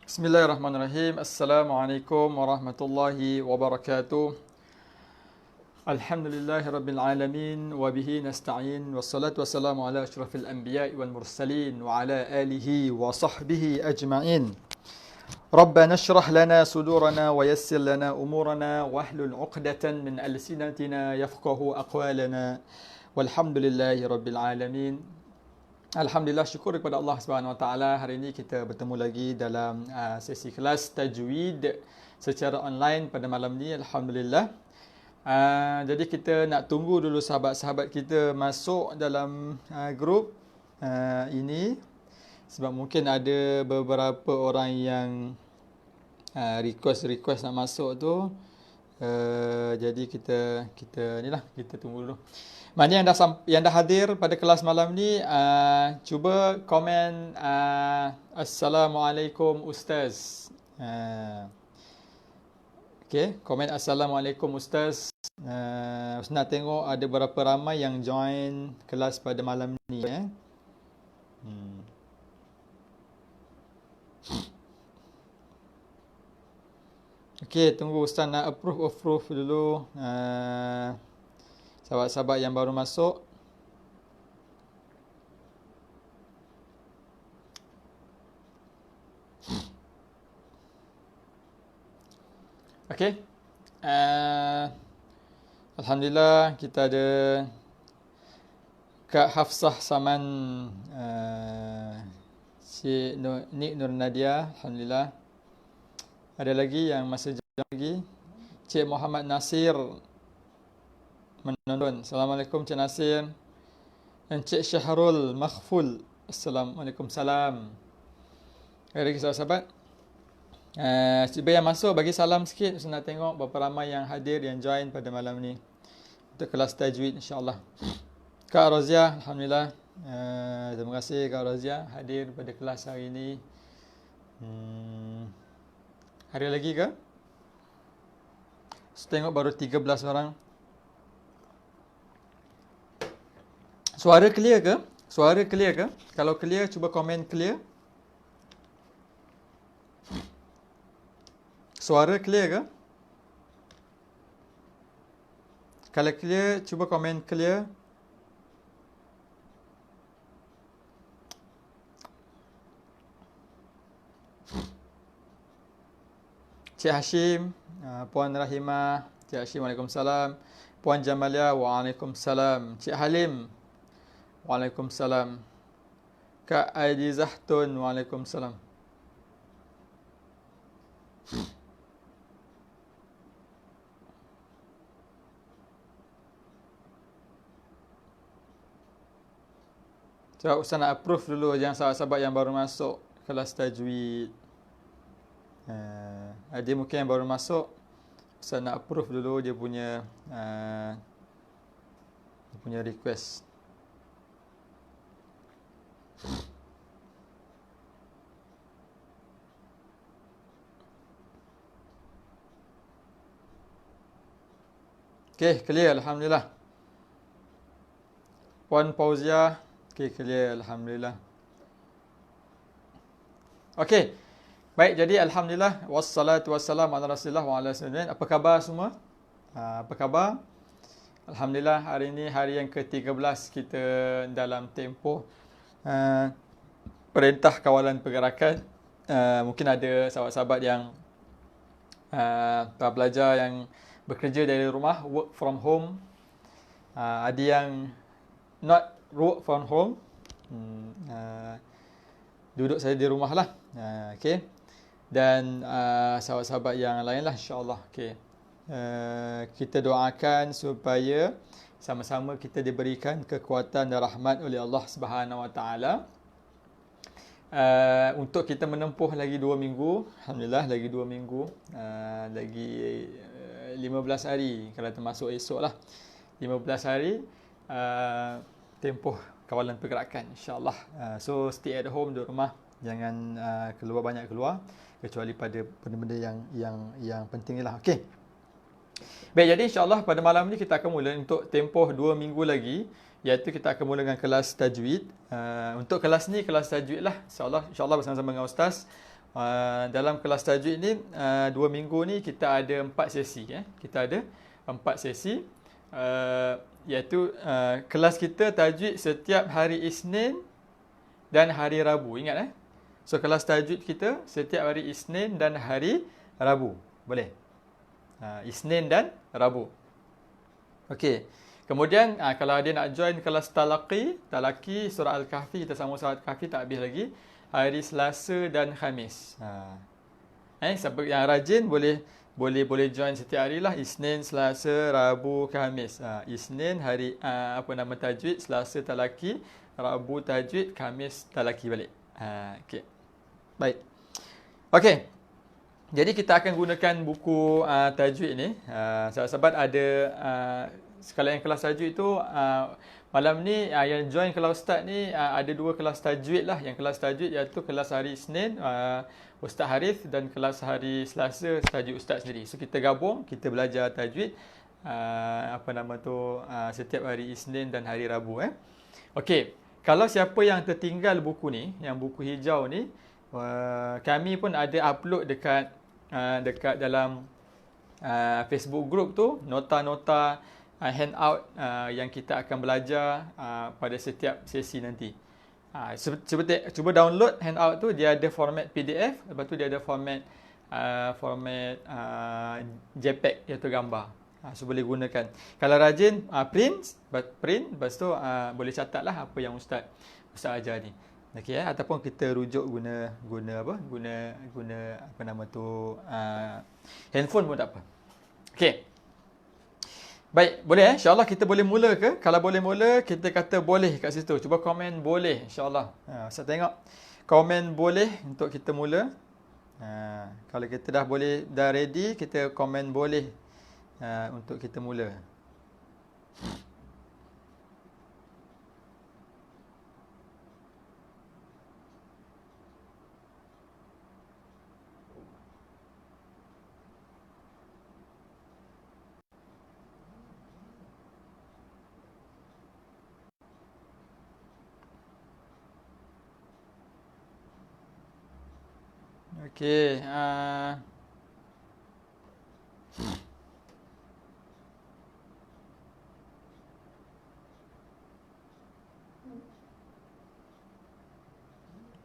Bismillahirrahmanirrahim. Assalamualaikum warahmatullahi wabarakatuh. Alhamdulillahirabbil alamin wa bihi nasta'in wassalatu wassalamu ala asyrafil anbiya'i wal mursalin wa ala alihi wa sahbihi ajma'in. Rabbana shrah lana sudurana wa yassir lana umurana wahlul 'uqdatan min alsinatina yafqahu aqwalana. Walhamdulillahirabbil alamin. Alhamdulillah, syukur kepada Allah Subhanahu Wa Taala. Hari ini kita bertemu lagi dalam sesi kelas tajwid secara online pada malam ni. Alhamdulillah. Jadi kita nak tunggu dulu sahabat-sahabat kita masuk dalam grup ini, sebab mungkin ada beberapa orang yang request nak masuk tu. Jadi kita ni lah, kita tunggu dulu. Mana yang dah hadir pada kelas malam ni, cuba komen Assalamualaikum Ustaz. Okey, komen Assalamualaikum Ustaz. Ustaz nak tengok ada berapa ramai yang join kelas pada malam ni. Okey, tunggu Ustaz nak approve dulu. Sahabat-sahabat yang baru masuk. Okey. Alhamdulillah kita ada Kak Hafsah Saman, Cik Nik Nur Nadia. Alhamdulillah. Ada lagi yang masih join lagi. Cik Muhammad Nasir menonton. Assalamualaikum Cik Nasir. Dan Cik Syahrul Makhful. Assalamualaikum salam. Ada lagi sahabat-sahabat. Cuba yang masuk bagi salam sikit. Saya nak tengok berapa ramai yang hadir, yang join pada malam ni untuk kelas tajwid, insya-Allah. Kak Razia, alhamdulillah. Terima kasih Kak Razia hadir pada kelas hari ini. Ada lagi ke? Saya tengok baru 13 orang. Suara clear ke? Suara clear ke? Kalau clear, cuba komen clear. Suara clear ke? Kalau clear, cuba komen clear. Cik Hashim, Puan Rahimah, Cik Hashim, Waalaikumsalam. Puan Jamalia, Waalaikumsalam. Cik Halim, Waalaikumsalam. Kak Aidi Zahtun, Waalaikumsalam. Coba Ustaz nak approve dulu yang sahabat-sahabat yang baru masuk kelas tajwid. Dia mungkin yang baru masuk, Ustaz nak approve dulu dia punya request. Okey, clear, alhamdulillah. Puan Fauzia, okey, clear, alhamdulillah. Okey. Baik, jadi alhamdulillah wassalatu wassalamu ala Rasulillah wa ala alihi. Apa khabar semua? Apa khabar? Alhamdulillah, hari ini hari yang ke-13 kita dalam tempoh Perintah Kawalan Pergerakan. Mungkin ada sahabat-sahabat yang pelajar yang bekerja dari rumah, work from home. Ada yang not work from home, duduk saja di rumah lah. Okay. Dan sahabat-sahabat yang lain lah, insyaAllah. Okay. Kita doakan supaya sama-sama kita diberikan kekuatan dan rahmat oleh Allah Subhanahu Wa Taala untuk kita menempuh lagi 2 minggu. Alhamdulillah, lagi 2 minggu, lagi 15 hari kalau termasuk esok lah. 15 hari tempoh kawalan pergerakan, insyaAllah. So stay at home, di rumah, jangan banyak keluar kecuali pada benda-benda yang penting lah. Okey. Baik, jadi insyaAllah pada malam ni kita akan mula untuk tempoh 2 minggu lagi. iaitu kita akan mula dengan kelas tajwid. Untuk kelas ni, kelas tajwid lah, insyaAllah bersama-sama dengan Ustaz. Dalam kelas tajwid ni, 2 minggu ni kita ada 4 sesi. Kita ada 4 sesi, iaitu kelas kita tajwid setiap hari Isnin dan hari Rabu. Ingat So kelas tajwid kita setiap hari Isnin dan hari Rabu. Boleh? Isnin dan Rabu. Okey. Kemudian kalau dia nak join kelas talaqi surah Al-Kahfi, kita sambung surah Al-Kahfi tak habis lagi, hari Selasa dan Khamis. Siapa yang rajin boleh join setiap hari lah, Isnin, Selasa, Rabu, Khamis. Isnin hari tajwid, Selasa talaqi, Rabu tajwid, Khamis talaqi balik. Okey. Baik. Okey. Jadi kita akan gunakan buku tajwid ni. Sahabat-sahabat ada sekalian yang kelas tajwid itu, malam ni yang join kelas Ustaz ni ada 2 kelas tajwid lah. Yang kelas tajwid iaitu kelas hari Isnin Ustaz Harith, dan kelas hari Selasa tajwid Ustaz sendiri. So kita gabung, kita belajar tajwid setiap hari Isnin dan hari Rabu. Okey, kalau siapa yang tertinggal buku ni, yang buku hijau ni, kami pun ada upload dekat dalam Facebook group tu, nota-nota handout yang kita akan belajar pada setiap sesi nanti. Cuba download handout tu, dia ada format PDF, lepas tu dia ada format JPEG, iaitu gambar. So boleh gunakan. Kalau rajin print, lepas tu boleh catatlah apa yang Ustaz ajar ni. Okey, ataupun kita rujuk guna handphone pun tak apa. Okey. Baik, boleh insya-Allah kita boleh mula ke? Kalau boleh mula, kita kata boleh kat situ. Cuba komen boleh insya-Allah. Ustaz tengok komen boleh untuk kita mula. Kalau kita dah ready, kita komen boleh untuk kita mula. Okey,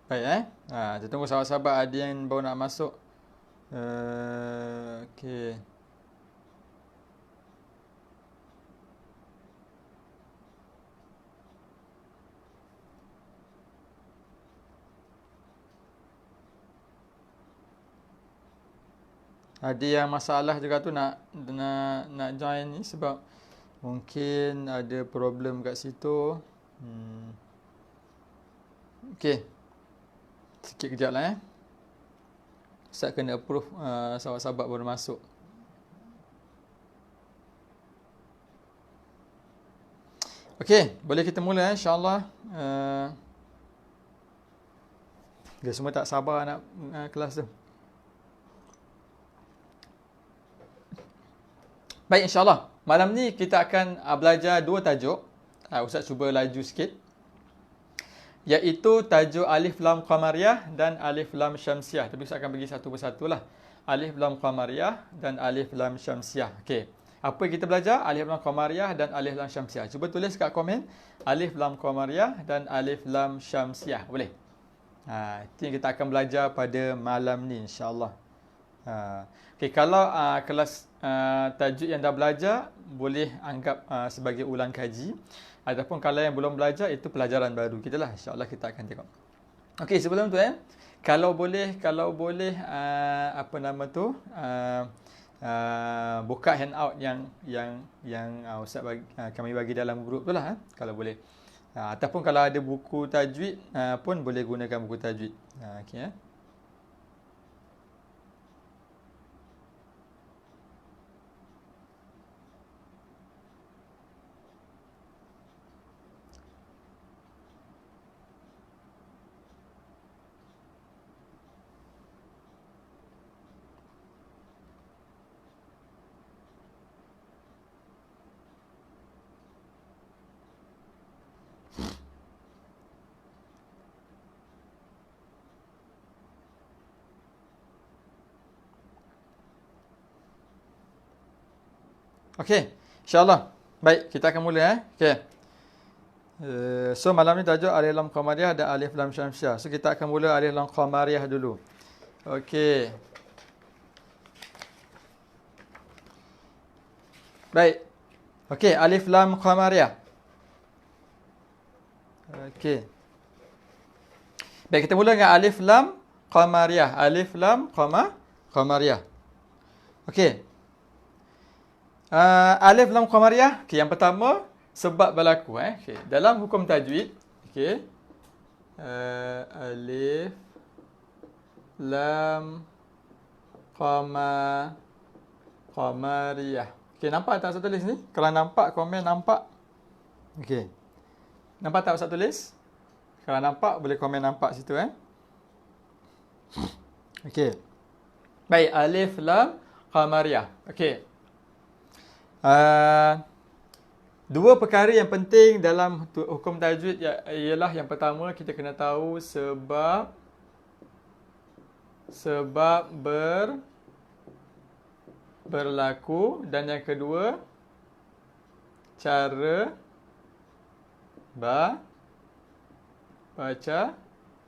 baik kita tunggu sahabat-sahabat ada yang baru nak masuk. Okey. Ada yang masalah juga tu nak join ni sebab mungkin ada problem kat situ. Okey. Sikit kejap lah Ustaz kena approve sahabat-sahabat baru masuk. Okey, boleh kita mula insya-Allah. Dia semua tak sabar nak kelas tu. Baik, insya-Allah. Malam ni kita akan belajar 2 tajuk. Ustaz cuba laju sikit. Iaitu tajuk Alif Lam Qamariyah dan Alif Lam Syamsiah. Tapi Ustaz akan bagi satu persatu lah. Alif Lam Qamariyah dan Alif Lam Syamsiah. Okey. Apa yang kita belajar? Alif Lam Qamariyah dan Alif Lam Syamsiah. Cuba tulis kat komen. Alif Lam Qamariyah dan Alif Lam Syamsiah. Boleh? Itu yang kita akan belajar pada malam ni insya-Allah. Okey, kalau kelas tajuk yang dah belajar, boleh anggap sebagai ulang kaji. Ataupun kalau yang belum belajar, itu pelajaran baru kita lah. InsyaAllah kita akan tengok. Okey, sebelum tu kalau boleh buka handout yang Ustaz kami bagi dalam grup tu lah. Kalau boleh. Ataupun kalau ada buku tajwid pun boleh gunakan buku tajwid. Okey Okey, insya-Allah. Baik, kita akan mula Okey. So malam ni tajuk alif lam qamariyah dan alif lam syamsiah. So kita akan mula alif lam qamariyah dulu. Okey. Baik. Okey, alif lam qamariyah. Okey. Baik, kita mula dengan alif lam qamariyah. Alif lam qamariyah. Okey. Alif lam qamariyah. Okey, yang pertama sebab berlaku okey. Dalam hukum tajwid, okey. Alif lam qamariyah. Okey, nampak tak saya tulis ni? Kalau nampak, komen nampak. Okey. Nampak tak saya tulis? Kalau nampak, boleh komen nampak situ Okey. Baik, alif lam qamariyah. Okey. Dua perkara yang penting dalam hukum tajwid ialah yang pertama kita kena tahu sebab berlaku, dan yang kedua cara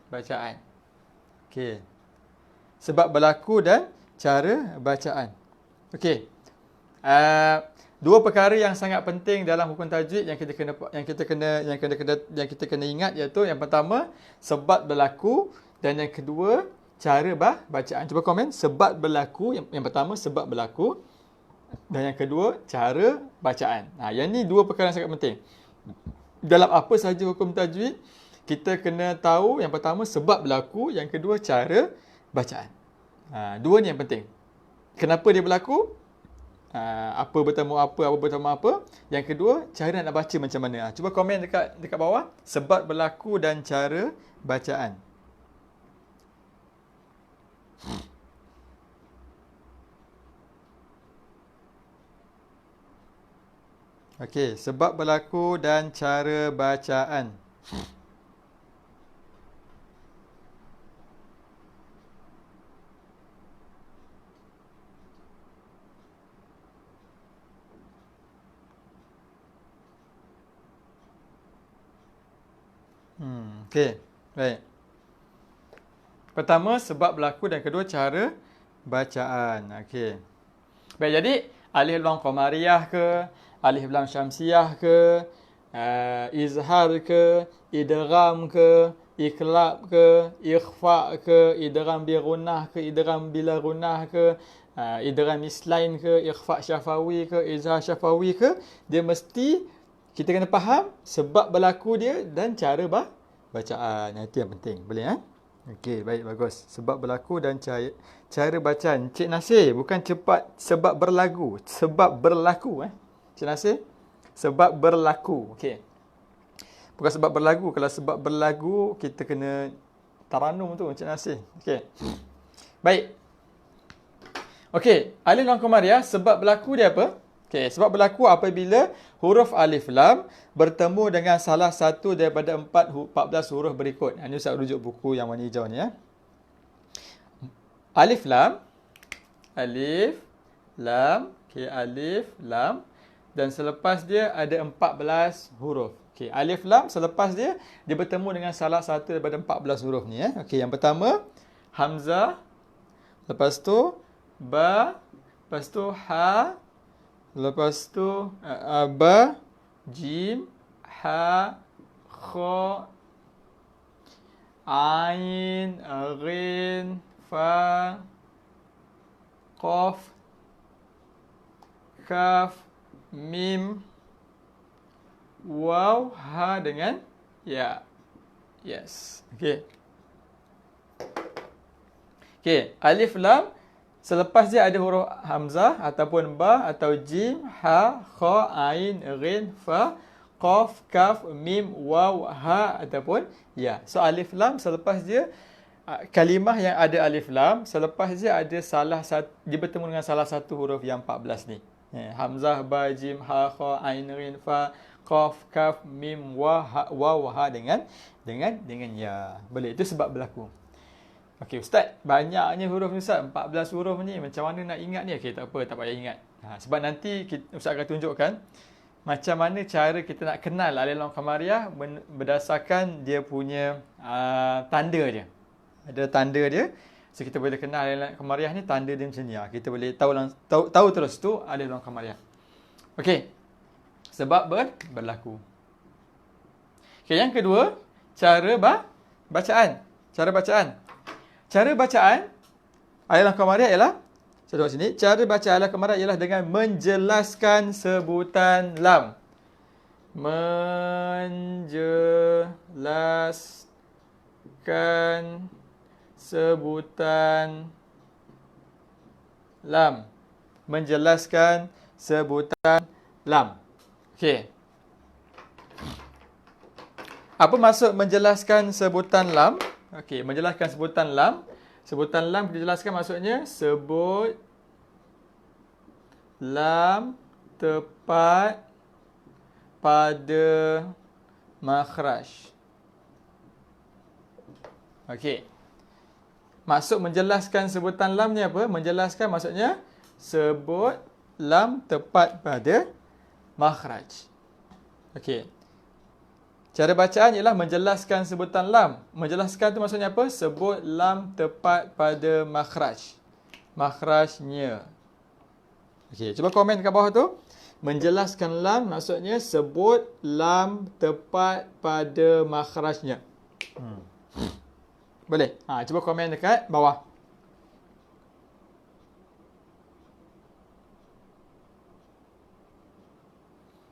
bacaan. Okey. Sebab berlaku dan cara bacaan. Okey. Dua perkara yang sangat penting dalam hukum tajwid yang kita kena ingat, iaitu yang pertama sebab berlaku dan yang kedua cara bacaan. Cuba komen sebab berlaku, yang pertama sebab berlaku dan yang kedua cara bacaan. Yang ni dua perkara yang sangat penting. Dalam apa sahaja hukum tajwid, kita kena tahu yang pertama sebab berlaku, yang kedua cara bacaan. Dua ni yang penting. Kenapa dia berlaku? Apa bertemu apa bertemu apa. Yang kedua, cara nak baca macam mana. Cuba komen dekat bawah sebab berlaku dan cara bacaan. Okey, sebab berlaku dan cara bacaan. Okey, baik. Pertama sebab berlaku dan kedua cara bacaan. Okey. Baik, jadi alif lam qamariyah ke, alif lam syamsiah ke, izhar ke, idgham ke, iqlab ke, ikhfa ke, idgham bi gunnah ke, idgham bila gunnah ke, idgham islain ke, ikhfa syafawi ke, izhar syafawi ke, dia mesti kita kena faham sebab berlaku dia dan cara bacaan. Itu yang penting. Boleh Okey, baik, bagus. Sebab berlaku dan cara bacaan. Cik Nasir, bukan cepat sebab berlagu. Sebab berlaku Cik Nasir, sebab berlaku. Okey. Bukan sebab berlagu. Kalau sebab berlagu, kita kena taranum tu, Cik Nasir. Okey. Baik. Okey, alif lam qamariyah, sebab berlaku dia apa? Okey, sebab berlaku apabila huruf alif lam bertemu dengan salah satu daripada 14 huruf berikut. Ini Ustaz rujuk buku yang warna hijau ni Alif lam, okey, alif lam, dan selepas dia ada 14 huruf. Okey, alif lam selepas dia bertemu dengan salah satu daripada 14 huruf ni Okey, yang pertama hamzah, lepas tu ba, lepas tu ha, lepas tu ba, jim, ha, kha, ain, ghin, fa, qaf, kaf, mim, waw, ha dengan ya. Yes. Okey. Okey, alif lam selepas dia ada huruf hamzah ataupun ba atau jim, ha, kha, ain, ghin, fa, qaf, kaf, mim, waw, ha ataupun ya. So alif lam selepas dia kalimah yang ada alif lam selepas dia ada dia bertemu dengan salah satu huruf yang 14 ni. Hamzah, ba, jim, ha, kha, ain, ghin, fa, qaf, kaf, mim, waw, ha dengan ya. Boleh, itu sebab berlaku. Okey, Ustaz, banyaknya huruf ni Ustaz, 14 huruf ni. Macam mana nak ingat ni? Okey, tak apa, tak payah ingat. Sebab nanti Ustaz akan tunjukkan macam mana cara kita nak kenal alif lam qamariyah berdasarkan dia punya tanda dia. Ada tanda dia. So kita boleh kenal alif lam qamariyah ni tanda dia macam ni. Kita boleh tahu terus tu alif lam qamariyah. Okey. Sebab berlaku. Okey, yang kedua, bacaan. Cara bacaan. Cara bacaan alif lam qamariyah ialah, saya tengok sini, cara baca alif lam qamariyah ialah dengan menjelaskan sebutan lam. Menjelaskan sebutan lam. Menjelaskan sebutan lam. Okey. Apa maksud menjelaskan sebutan lam? Okey, menjelaskan sebutan lam. Sebutan lam kita jelaskan maksudnya sebut lam tepat pada makhraj. Okey. Maksud menjelaskan sebutan lam ni apa? Menjelaskan maksudnya sebut lam tepat pada makhraj. Okey. Cara bacaan ialah menjelaskan sebutan lam. Menjelaskan tu maksudnya apa? Sebut lam tepat pada makhraj. Makhrajnya. Okey, cuba komen kat bawah tu. Menjelaskan lam maksudnya sebut lam tepat pada makhrajnya. Boleh? Cuba komen dekat bawah.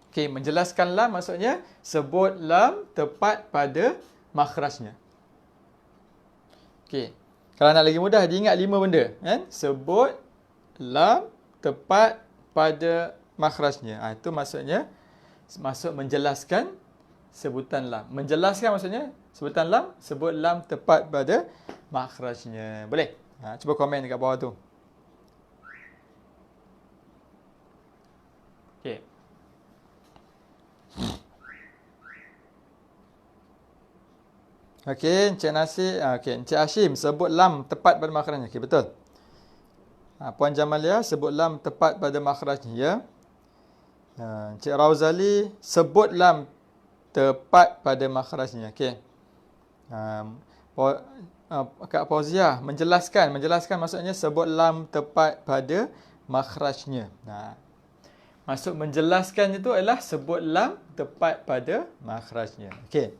Okey, menjelaskan lam maksudnya sebut lam tepat pada makhrajnya. Okey. Kalau nak lagi mudah, diingat 5 benda, kan? Sebut lam tepat pada makhrajnya. Itu maksudnya maksud menjelaskan sebutan lam. Menjelaskan maksudnya sebutan lam, sebut lam tepat pada makhrajnya. Boleh? Cuba komen dekat bawah tu. Okey. Okey, Encik Nasir, Encik Hashim sebut lam tepat pada makhrajnya. Okey, betul. Puan Jamalia sebut lam tepat pada makhrajnya, ya. Encik Rauzali sebut lam tepat pada makhrajnya. Okey. Kak Fauziah menjelaskan maksudnya sebut lam tepat pada makhrajnya. Maksud menjelaskan itu adalah sebut lam tepat pada makhrajnya. Okey.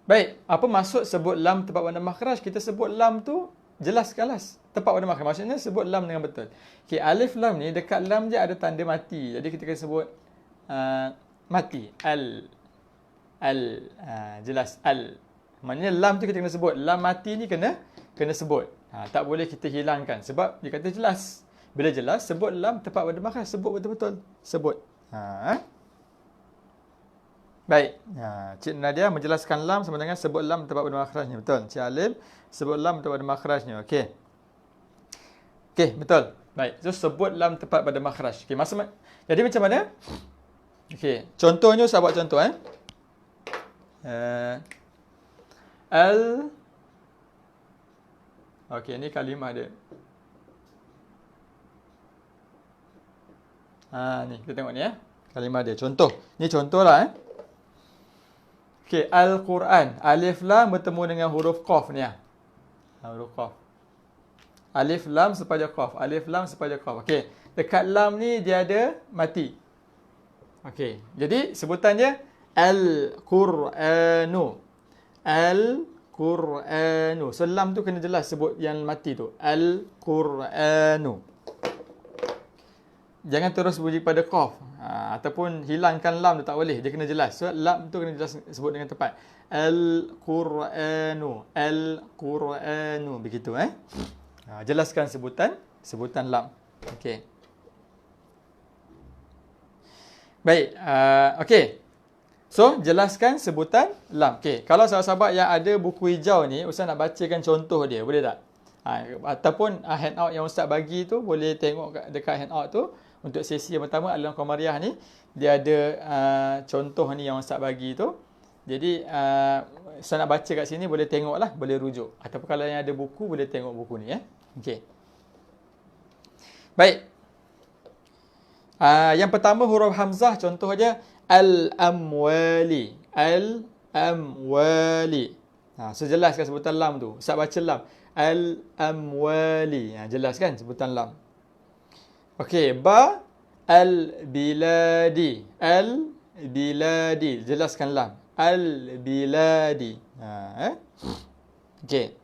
Baik, apa maksud sebut lam tepat pada makhraj? Kita sebut lam tu jelaskanlah tepat pada makhraj. Maksudnya sebut lam dengan betul. Okey, alif lam ni dekat lam je ada tanda mati. Jadi kita kena sebut mati. Jelas al. Maknanya lam tu kita kena sebut. Lam mati ni kena sebut. Tak boleh kita hilangkan sebab dia kata jelas. Bila jelas sebut lam tepat pada makhraj, sebut betul-betul. Sebut. Baik. Cik Nadia menjelaskan lam sama dengan sebut lam tepat pada makhrajnya. Betul. Cik Alil sebut lam tepat pada makhrajnya. Okey. Okey, betul. Baik. So sebut lam tepat pada makhraj. Okey, jadi macam mana? Okey, contohnya saya buat contoh Okey, ni kalimah dia. Ni kita tengok ni kalimah dia. Contoh. Ni contohlah Okey, Al-Quran. Alif lam bertemu dengan huruf qaf ni huruf qaf. Alif lam sepaja qaf. Alif lam sepaja qaf. Okey, dekat lam ni dia ada mati. Okey, jadi sebutannya Al-Quranu. Al-Quranu. So lam tu kena jelas sebut yang mati tu. Al-Quranu. Jangan terus bunyi pada qaf. Ataupun hilangkan lam tu tak boleh. Dia kena jelas. So lam tu kena jelas sebut dengan tepat. Al-Quranu. Al-Quranu. Begitu jelaskan sebutan lam. Okey. Baik. Okey. So jelaskan sebutan lam. Okey. Kalau sahabat-sahabat yang ada buku hijau ni, Ustaz nak bacakan contoh dia. Boleh tak? Ataupun handout yang Ustaz bagi tu, boleh tengok dekat handout tu. Untuk sesi yang pertama, Alif Lam Qamariyah ni, dia ada contoh ni yang Ustaz bagi tu. Jadi, Ustaz nak baca kat sini, boleh tengok lah, boleh rujuk. Ataupun kalau yang ada buku, boleh tengok buku ni. Okey. Baik. Yang pertama huruf hamzah, contoh dia al-amwali. Al-amwali. Sejelas kan sebutan lam tu. Ustaz baca lam. Al-amwali. Jelas kan sebutan lam. Okey, ba al-biladi. Al-biladi. Jelaskan lam. Al-biladi. Okey.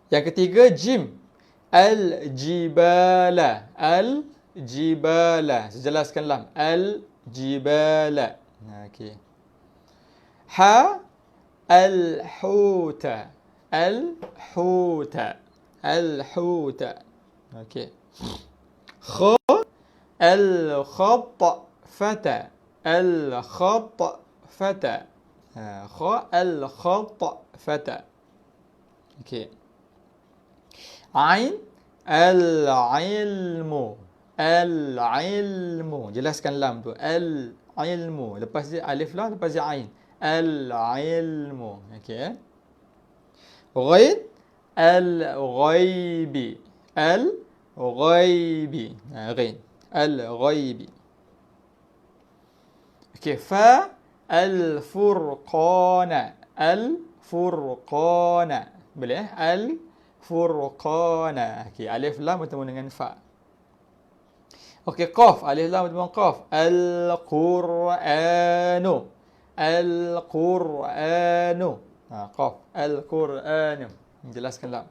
Yang ketiga jim. Al-jibala. Al-jibala. Sejelaskan lam. Al-jibala. Okey. Ha al-huta. Al-huta. Al-huta. Okey. Kha al-khatfata. Al-khatfata. Kha al-khatfata. Okey. Ain al-ilmu. Al-ilmu. Jelaskan lam tu. Al-ilmu. Lepas dia alif lam, lepas dia ain. Al-ilmu. Okey. Ghain al-ghaibi. Al-ghaibi. Ghain. Al-ghaibi. Okey. Fa al-furqana. Al-furqana. Boleh Al-furqana. Okey, alif lam bertemu dengan fa. Okey, qaf, alif lam bertemu dengan qaf. Al-Qur'anu. Al-Qur'anu. Qaf, Al-Qur'anu. Jelaskan lam.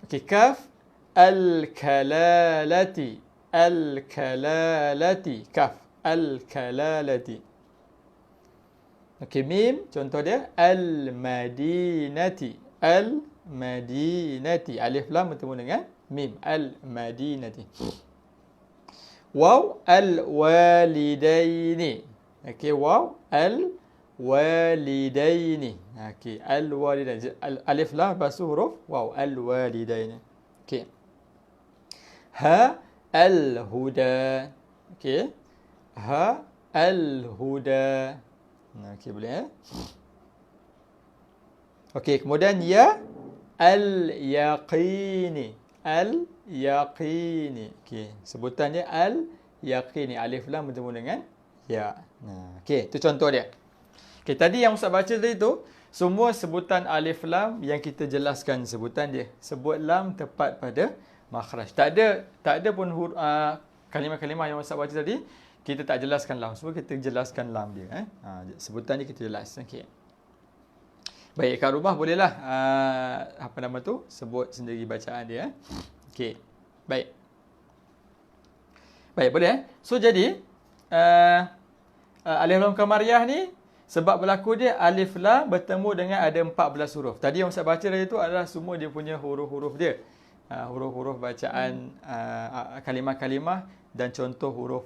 Okey, kaf al-kalalati. Al-kalalati. Kaf al-kalalati. Okey, mim, contoh dia al-madinati. Al-madinati. Alif lam bertemu dengan mim. Al-madinati. Waw al-walidaini. Okey, waw al-walidaini. Okey, al-walidaini. Alif lam lepas tu huruf waw al-walidaini. Okey. Ha al-huda. Okey. Ha al-huda. Okey, boleh Okey, kemudian ya al-yaqini. Al-yaqini. Okey, sebutan dia al-yaqini. Alif lam bertemu dengan ya. Okey, itu contoh dia. Okey, tadi yang Ustaz baca tadi tu semua sebutan alif lam yang kita jelaskan sebutan dia. Sebut lam tepat pada makhraj. Tak ada pun kalimah-kalimah yang Ustaz baca tadi kita tak jelaskan lam. Semua kita jelaskan lam dia. Sebutan dia kita jelas. Okey. Baik, kat rumah bolehlah apa nama tu sebut sendiri bacaan dia. Okey. Baik. Baik, boleh So jadi alif lam qamariyah ni sebab berlaku dia alif lam bertemu dengan ada 14 huruf. Tadi yang saya baca tadi tu adalah semua dia punya huruf-huruf dia. Huruf-huruf bacaan kalimah-kalimah dan contoh huruf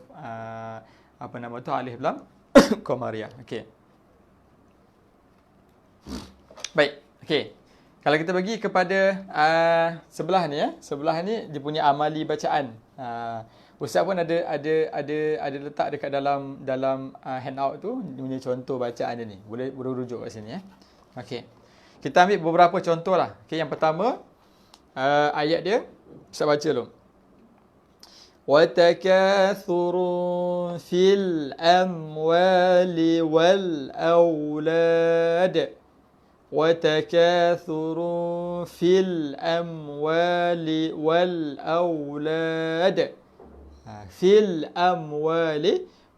apa nama tu alif lam qamariyah. Okey. Baik. Okey. Kalau kita bagi kepada sebelah ni sebelah ni dia punya amali bacaan. Ustaz pun ada letak dekat dalam handout tu dia punya contoh bacaan dia ni. Boleh rujuk kat sini Okey. Kita ambil beberapa contoh lah. Okey, yang pertama ayat dia Ustaz baca dulu. وَتَكَاثُرٌ فِي الْأَمْوَالِ وَالْأَوْلَادِ وَتَكَاثُرٌ فِي الْأَمْوَالِ وَالْأَوْلَادِ فِي الْأَمْوَالِ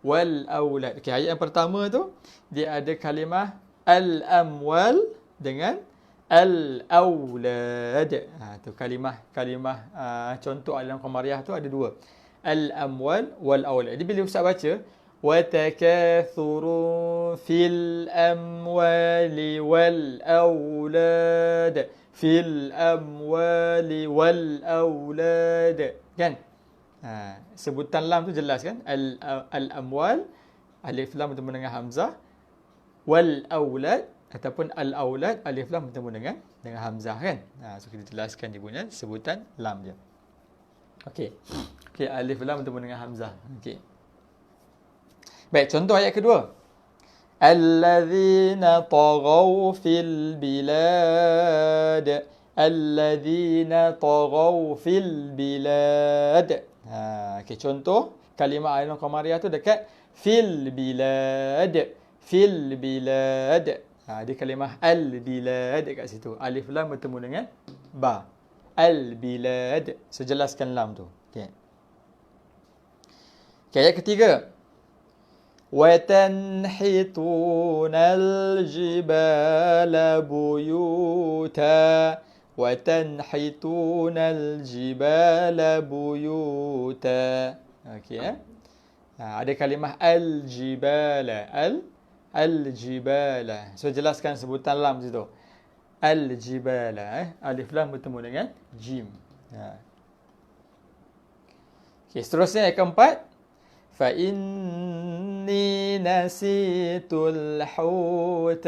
وَالْأَوْلَادِ. Okey, ayat yang pertama tu dia ada kalimah al-amwal dengan al-aulad. Tu kalimah contoh dalam qamariyah tu ada dua. Al-amwal wal-aulad. Jadi bila Ustaz baca وَتَكَاثُرٌ فِي الْأَمْوَالِ وَالْأَوْلَادِ فِي الْأَمْوَالِ وَالْأَوْلَادِ. Kan? Sebutan lam tu jelas kan? Al-amwal, alif lam bertemu dengan hamzah. Wal-aulad ataupun al-aulad, alif lam bertemu dengan hamzah kan? So kita jelaskan dia punya sebutan lam dia. Okey. Okey, alif lam bertemu dengan hamzah. Okey. Baik, contoh ayat kedua. Allazina taghaw fil bilad. Alladzina taghaw fil bilad. Okey, contoh kalimah Alif Lam Qamariyah tu dekat fil bilad. Fil bilad. Dia kalimah al bilad dekat situ. Alif lam bertemu dengan ba. Al bilad. Sejelaskan lam tu. Okey. Okay, ayat ketiga. وَتَنْحِتُونَ الْجِبَالَ بُيُوتًا وَتَنْحِتُونَ الْجِبَالَ بُيُوتًا. Okey, ada kalimah al-jibala. Al-jibala. So, jelaskan sebutan lam situ. Al-jibala. Alif lam bertemu dengan jim. Okey, seterusnya ayat keempat. فَإِنِّي نَسِيتُ الْحُوتَ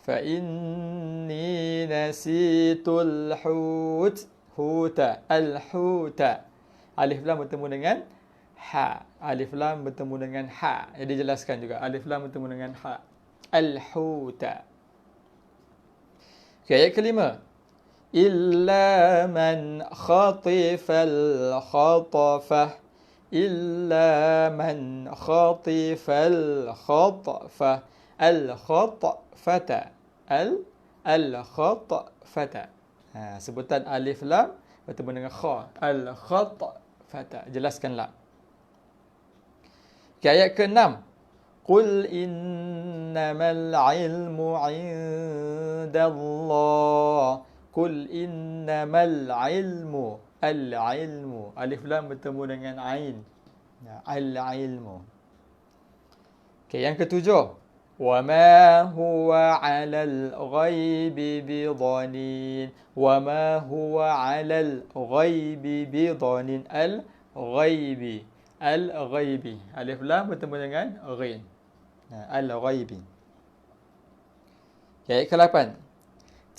فَإِنِّي نَسِيتُ الْحُوتَ الْحُوتَ. Alif lam bertemu dengan ha. Alif lam bertemu dengan ha. Jadi jelaskan juga. Alif lam bertemu dengan ha. Al-huta. Okay, ayat kelima. إِلَّا مَنْ خَطِفَ الْخَطَفَةَ إِلَّا مَنْ خَطِفَ الْخَطْفَةَ الْخَطْفَةَ الْخَطْفَةَ. Sebutan alif lam bertemu dengan kha. Al-khatfata. Jelaskanlah. Okay, ayat ke-6. قُلْ إِنَّمَا الْعِلْمُ عِنْدَ اللَّهِ قُلْ إِنَّمَا الْعِلْمُ al-ilmu. Alif lam bertemu dengan ain. Al-ilmu. Okay, yang ketujuh. وَمَا هُوَ عَلَى الْغَيْبِ بِضَنِينٍ وَمَا هُوَ عَلَى الْغَيْبِ بِضَنِينٍ الْغَيْبِ الْغَيْبِ. Alif lam bertemu dengan ghain. Al-ghaibi. Okay, ayat ke-8.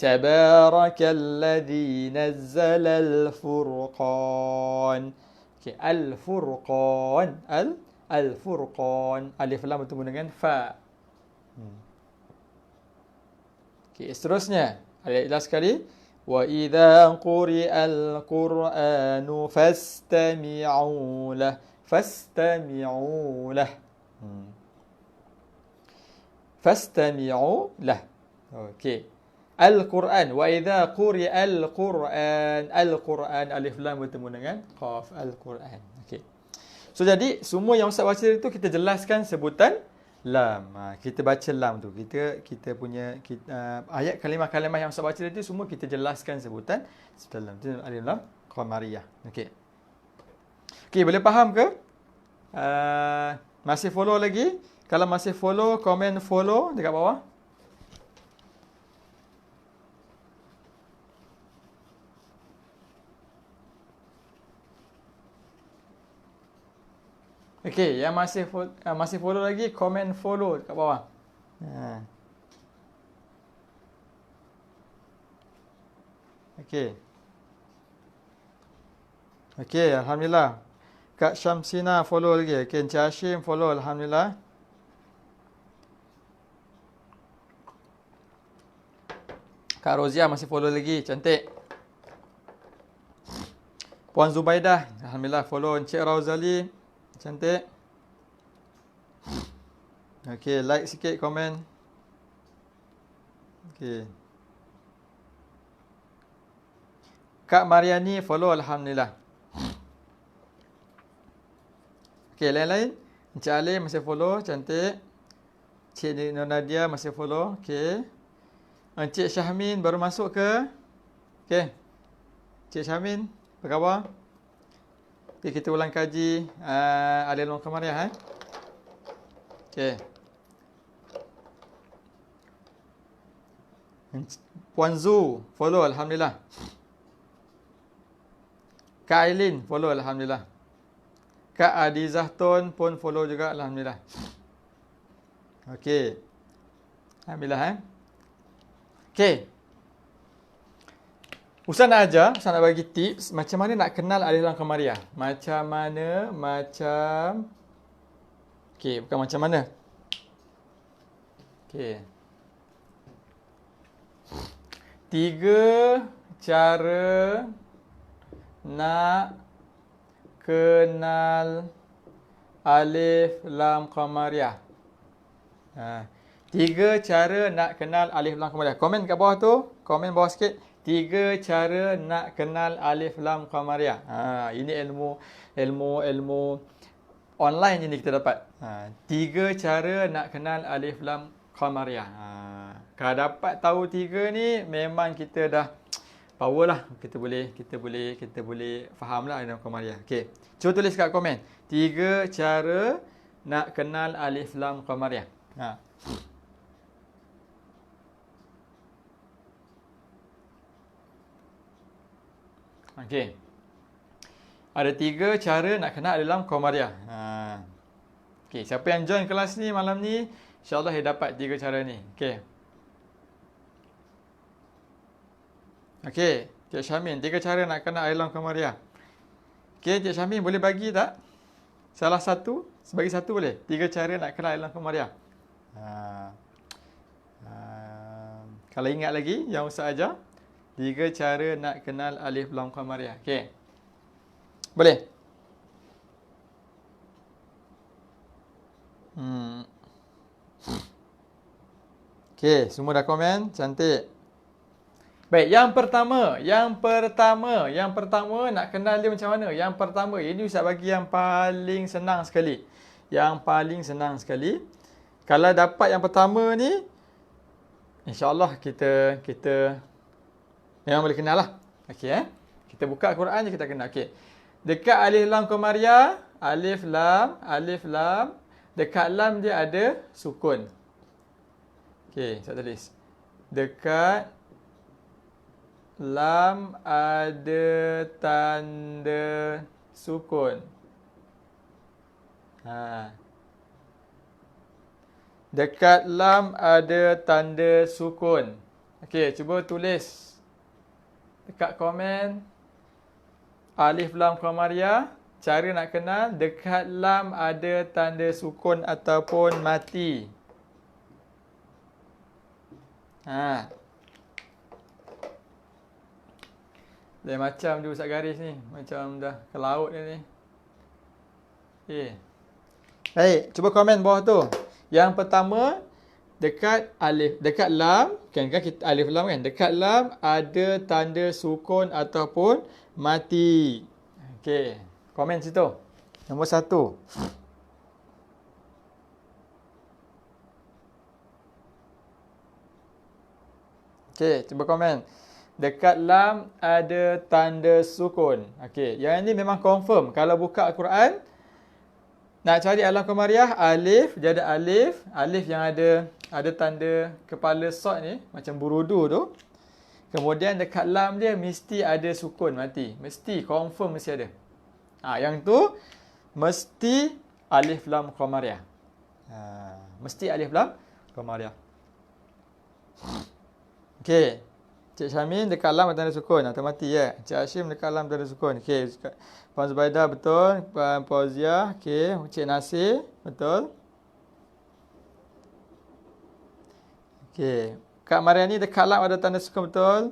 Tabarakalladzi nazzala al-furqan. Okey, al-furqan. Al-furqan. Alif lam bertemu dengan fa. Okey, seterusnya. Ayat last sekali. Wa idza quri'al qur'anu fastami'u lah. Fastami'u lah. Fastami'u lah. Okey. Al-Quran. Wa idza quri'al Quran. Al-Quran. Alif lam bertemu dengan qaf. Al-Quran. Okey. So, jadi semua yang Ustaz baca itu kita jelaskan sebutan lam. Kita baca lam tu. Kita punya ayat kalimah-kalimah yang Ustaz baca itu semua kita jelaskan sebutan lam. Itu Alif Lam Qamariyah. Okey. Okey, boleh faham ke? Masih follow lagi? Kalau masih follow, komen follow dekat bawah. Okey, yang masih follow lagi, komen follow kat bawah. Okey. Okey, alhamdulillah. Kak Syamsina follow lagi. Okey, Encik Hashim follow, alhamdulillah. Kak Rozia masih follow lagi, cantik. Puan Zubaidah, alhamdulillah follow. Encik Rauzali, cantik. Okey, like sikit, komen. Okey. Kak Mariani follow, alhamdulillah. Okey, lain-lain. Encik Ali masih follow, cantik. Cik Nur Nadia masih follow. Okey. Encik Syahmin baru masuk ke? Okey. Encik Syahmin, apa khabar? Okay, kita ulang kaji Alif Lam Qamariyah. Okey. Puan Zu follow, alhamdulillah. Kak Ailin follow, alhamdulillah. Kak Adizah Tun pun follow juga, alhamdulillah. Okey. Alhamdulillah. Okey. Ustaz nak ajar, Ustaz nak bagi tips macam mana nak kenal Alif Lam Qamariyah. Okey, bukan macam mana. Okey. cara nak kenal alif lam qamariyah. 3 cara nak kenal alif lam qamariyah. Komen kat bawah tu, komen bawah sikit. 3 cara nak kenal alif lam qamariyah. Ini ilmu online ini kita dapat. 3 cara nak kenal alif lam qamariyah. Kalau dapat tahu 3 ni, memang kita dah power lah. Kita boleh faham lah alif lam qamariyah. Okey. Cuba tulis kat komen. 3 cara nak kenal alif lam qamariyah. Okey. Ada 3 cara nak kenal alif lam qamariyah. Okey, siapa yang join kelas ni malam ni, insya-Allah dia dapat 3 cara ni. Okey. Okey, Cik Syamin, 3 cara nak kenal alif lam qamariyah. Okey, Cik Syamin boleh bagi tak? Salah satu, bagi satu boleh. 3 cara nak kenal alif lam qamariyah. Kalau ingat lagi yang Ustaz ajar, 3 cara nak kenal alif lam qamariyah. Okey. Boleh? Okey, semua dah komen, cantik. Baik, yang pertama nak kenal dia macam mana? Yang pertama, ini Ustaz bagi yang paling senang sekali. Kalau dapat yang pertama ni, insya-Allah kita memang boleh kenal lah. Okey, kita buka Quran je kita kenal. Okey. Dekat alif lam qamariyah, alif lam, dekat lam dia ada sukun. Okey, saya tulis. Dekat lam ada tanda sukun. Dekat lam ada tanda sukun. Okey, cuba tulis dekat komen alif lam qamariyah, cara nak kenal dekat lam ada tanda sukun ataupun mati. Dia macam dia Ustaz garis ni, macam dah ke laut dia ni. Okey. Baik, cuba komen bawah tu. Yang pertama, dekat lam, kan kita alif lam kan, dekat lam ada tanda sukun ataupun mati. Okey, komen situ. Nombor 1. Okey, cuba komen. Dekat lam ada tanda sukun. Okey, yang ini memang confirm. Kalau buka Al-Quran, nak cari alam qamariyah, alif, dia ada alif yang ada tanda kepala sod ni, macam burudu tu. Kemudian dekat lam dia mesti ada sukun mati. Mesti, confirm mesti ada. Yang tu mesti alif lam qamariyah. Mesti alif lam qamariyah. Okey. Cik Syamin dekat lam ada tanda sukun atau mati ya. Cik Hashim dekat lam tanda sukun. Okey. Puan Zubaidah betul. Puan Fauziah, okey. Cik Nasir betul. Okey. Kak Mariani dekat lam ada tanda sukun betul.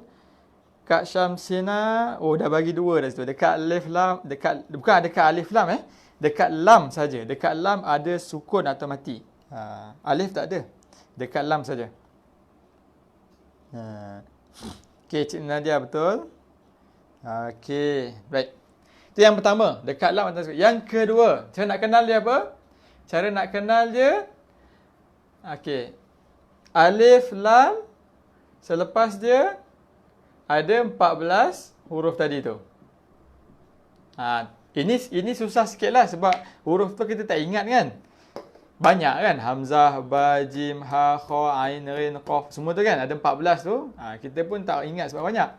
Kak Syamsina, dah bagi 2 dah situ. Dekat alif lam, bukan dekat alif lam Dekat lam saja. Dekat lam ada sukun atau mati. Alif tak ada. Dekat lam saja. Okey, Cik Nadia betul. Okey, baik. Itu yang pertama, dekat lam ada sukun. Yang kedua, cara nak kenal dia apa? Cara nak kenal dia, okey. Alif lam, selepas dia ada 14 huruf tadi tu. Ini susah sikit lah sebab huruf tu kita tak ingat kan. Banyak kan, hamzah, ba, jim, ha, kha, ain, rin, qaf, semua tu kan ada 14 tu. Kita pun tak ingat sebab banyak.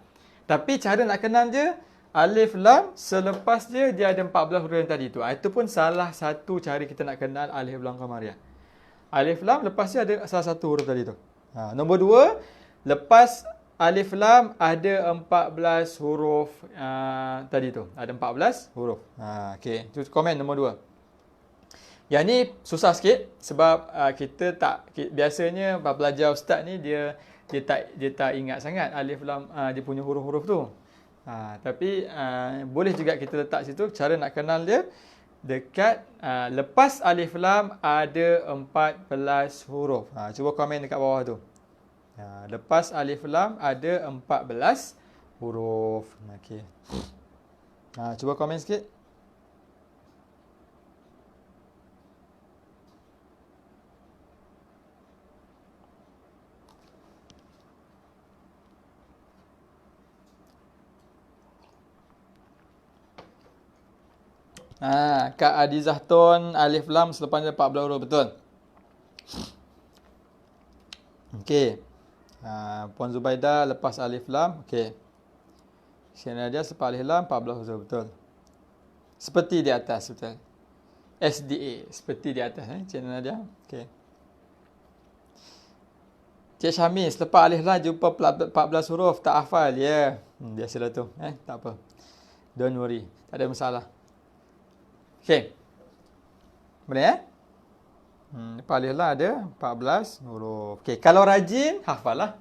Tapi cara nak kenal je, alif lam, selepas dia ada 14 huruf yang tadi tu. Itu pun salah satu cara kita nak kenal alif lam qamariyah. Alif lam, lepas dia ada salah satu huruf tadi tu. Nombor 2, lepas alif lam ada 14 huruf tadi tu. Ada 14 huruf. Okey, itu komen nombor 2. Yang ni susah sikit sebab kita biasanya belajar ustaz ni dia dia tak ingat sangat alif lam dia punya huruf-huruf tu. Tapi boleh juga kita letak situ cara nak kenal dia dekat lepas alif lam ada 14 huruf. Cuba komen dekat bawah tu. Lepas alif lam ada 14 huruf. Okey. Cuba komen sikit. Kak Adizah Tun, alif lam selepasnya 14 huruf, betul. Okey. Puan Zubaidah lepas alif lam, okey. Syed Nadia selepas alif lam 14 huruf, betul. Seperti di atas, betul. SDA, seperti di atas, Syed Nadia. Okey. Cik Syamil, selepas alif lam jumpa 14 huruf, tak hafal, ya. Biasalah tu, tak apa. Don't worry, tak ada masalah. Okey. Boleh lepas alif lam ada 14 huruf. Okey, kalau rajin hafal lah.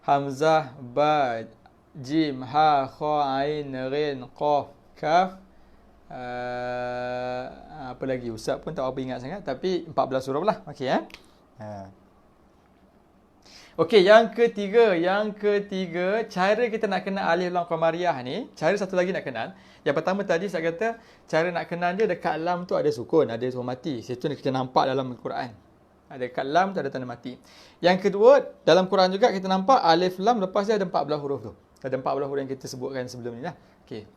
Hamzah, ba, jim, ha, kha, ain, ghin, qaf, kaf. Apa lagi? Ustaz pun tak apa ingat sangat, tapi 14 huruf lah. Okey Okey, yang ketiga, cara kita nak kenal alif lam qamariyah ni, cara satu lagi nak kenal. Yang pertama tadi saya kata, cara nak kenal dia dekat lam tu ada sukun, ada huruf mati. Situ kita nampak dalam Al-Quran. Ada dekat lam tu ada tanda mati. Yang kedua, dalam Quran juga kita nampak alif lam lepas dia ada 14 huruf tu. Ada 14 huruf yang kita sebutkan sebelum ni lah. Okey.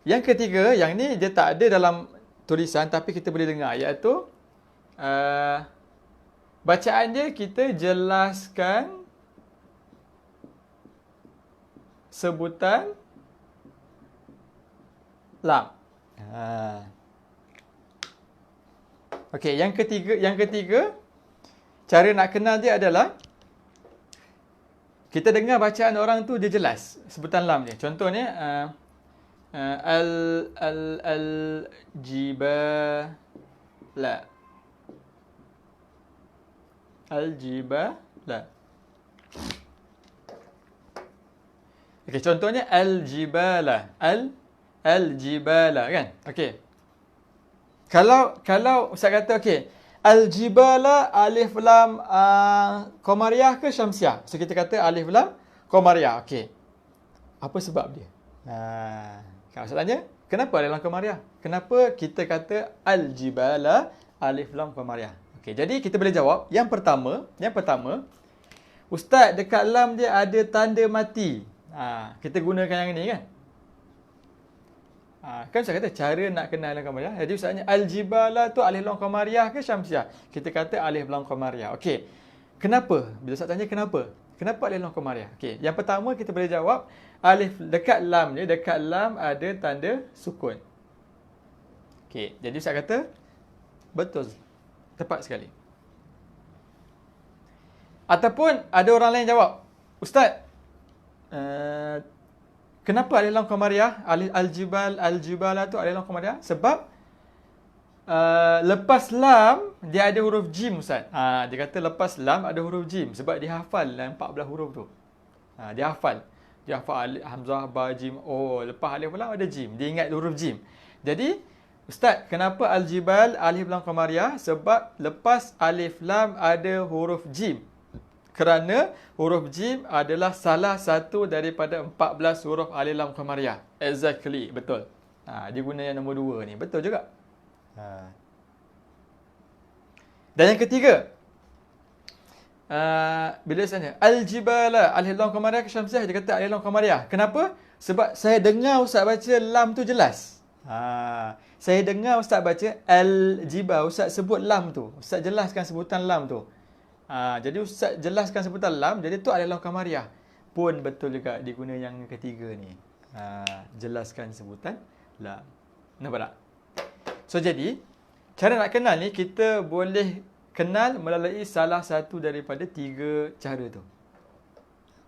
Yang ketiga, yang ni dia tak ada dalam tulisan tapi kita boleh dengar, iaitu bacaan dia kita jelaskan sebutan lam. Okey, yang ketiga cara nak kenal dia adalah kita dengar bacaan orang tu dia jelas sebutan lam dia. Contohnya al-jibala. Okey, contohnya al-jibala. Al-jibala kan? Okey. Kalau Ustaz kata okey, al-jibala alif lam qamariyah ke syamsiah? So kita kata alif lam qamariyah. Okey. Apa sebab dia? Kalau soalannya, kenapa alif lam qamariyah? Kenapa kita kata al-jibala alif lam qamariyah? Okey, jadi kita boleh jawab. Yang pertama, Ustaz dekat lam dia ada tanda mati. Kita gunakan yang ni kan? Kan saya kata cara nak kenal alif lam qamariyah. Jadi ustaznya al-jibala tu alif lam qamariyah ke syamsiah? Kita kata alif lam qamariyah. Okey. Kenapa? Bila ustaz tanya kenapa? Kenapa alif lam qamariyah? Okey, yang pertama kita boleh jawab alif dekat lam ni, dekat lam ada tanda sukun. Okey, jadi ustaz kata betul. Tepat sekali. Ataupun ada orang lain jawab, Ustaz, kenapa alif lam qamariyah, al-jibala tu alif lam qamariyah? Sebab lepas lam dia ada huruf jim, Ustaz. Dia kata lepas lam ada huruf jim sebab dia hafal 14 huruf tu. Dia hafal alif, hamzah, ba, jim. Oh, lepas alif lam ada jim. Dia ingat huruf jim. Jadi, Ustaz, kenapa al-jibal alif lam qamariyah? Sebab lepas alif lam ada huruf jim. Kerana huruf jim adalah salah satu daripada 14 huruf alif lam qamariyah. Exactly, betul. Dia guna yang nombor 2 ni. Betul juga. Dan yang ketiga, bila saya tanya al-jibala alif lam qamariyah ke syamsiah, dia kata alif lam qamariyah. Kenapa? Sebab saya dengar ustaz baca lam tu jelas. Saya dengar ustaz baca al-jibal, ustaz sebut lam tu. Ustaz jelaskan sebutan lam tu. Jadi ustaz jelaskan sebutan lam, jadi tu alif lam qamariyah. Pun betul juga diguna yang ketiga ni. Jelaskan sebutan lam. Nampak tak? So jadi, cara nak kenal ni kita boleh kenal melalui salah satu daripada 3 cara tu.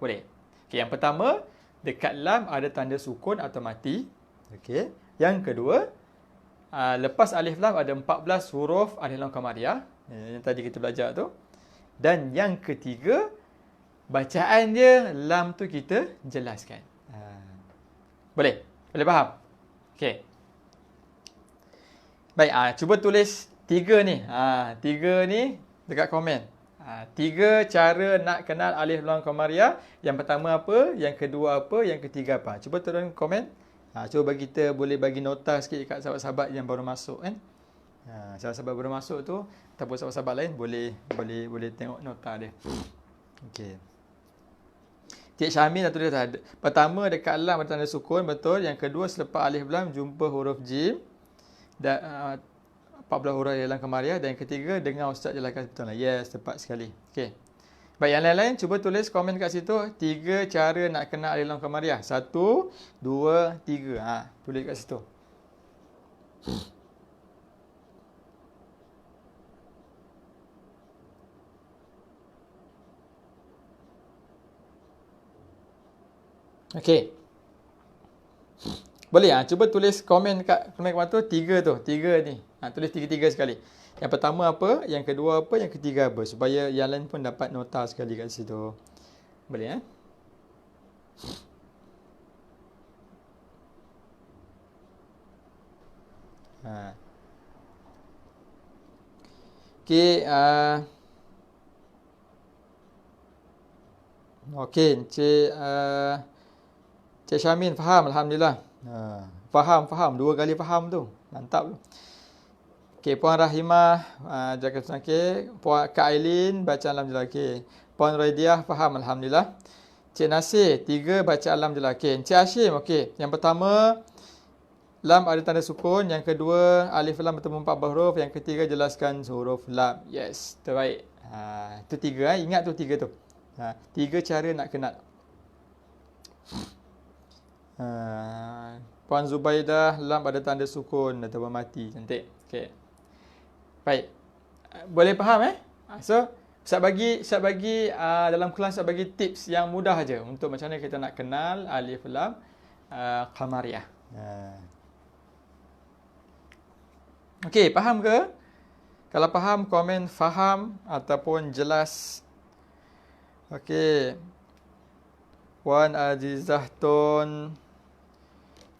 Boleh. Okey, yang pertama, dekat lam ada tanda sukun atau mati. Okey. Yang kedua, lepas alif lam ada 14 huruf alif lam qamariyah. Yang tadi kita belajar tu. Dan yang ketiga, bacaan dia lam tu kita jelaskan. Boleh? Boleh faham? Okey. Baik, cuba tulis 3 ni. 3 ni dekat komen. 3 cara nak kenal alif lam qamariyah. Yang pertama apa, yang kedua apa, yang ketiga apa. Cuba turun komen. Cuba kita boleh bagi nota sikit kat sahabat-sahabat yang baru masuk kan. Sahabat-sahabat baru masuk tu ataupun sahabat-sahabat lain boleh tengok nota dia. Okey. Cik Syamil dah tulis dah. Pertama dekat lam ada tanda sukun, betul. Yang kedua selepas alif lam jumpa huruf jim. Dan 14 huruf alif lam qamariyah. Dan yang ketiga dengar ustaz jelaskan betul lah. Yes, tepat sekali. Okey. Baik, yang lain-lain cuba tulis komen kat situ 3 cara nak kenal alif lam qamariyah. 1, 2, 3. Tulis kat situ. Okey. Boleh cuba tulis komen kat komen tu 3 tu. 3 ni. Tulis 3-3 sekali. Yang pertama apa, yang kedua apa, yang ketiga apa, supaya yang lain pun dapat nota sekali kat situ. Boleh Okey, okey, Cik Syamin faham, alhamdulillah. Faham 2 kali faham tu. Mantap tu. Okey, Puan Rahimah jaga okey, Puan Kak Ailin baca alam jelas okey. Puan Raidiah faham, alhamdulillah. Cik Nasir 3 baca alam jelas okey. Cik Hashim okey. Yang pertama lam ada tanda sukun, yang kedua alif lam bertemu 14 huruf, yang ketiga jelaskan huruf lam. Yes, terbaik. Itu 3 ingat tu 3 tu. 3 cara nak kenal. Puan Zubaidah lam ada tanda sukun atau mati. Cantik. Okey. Baik. Boleh faham So Ustaz bagi dalam kelas Ustaz bagi tips yang mudah aja untuk macam mana kita nak kenal alif lam qamariyah. Okey, faham ke? Kalau faham komen faham ataupun jelas. Okey. Puan Azizah Tun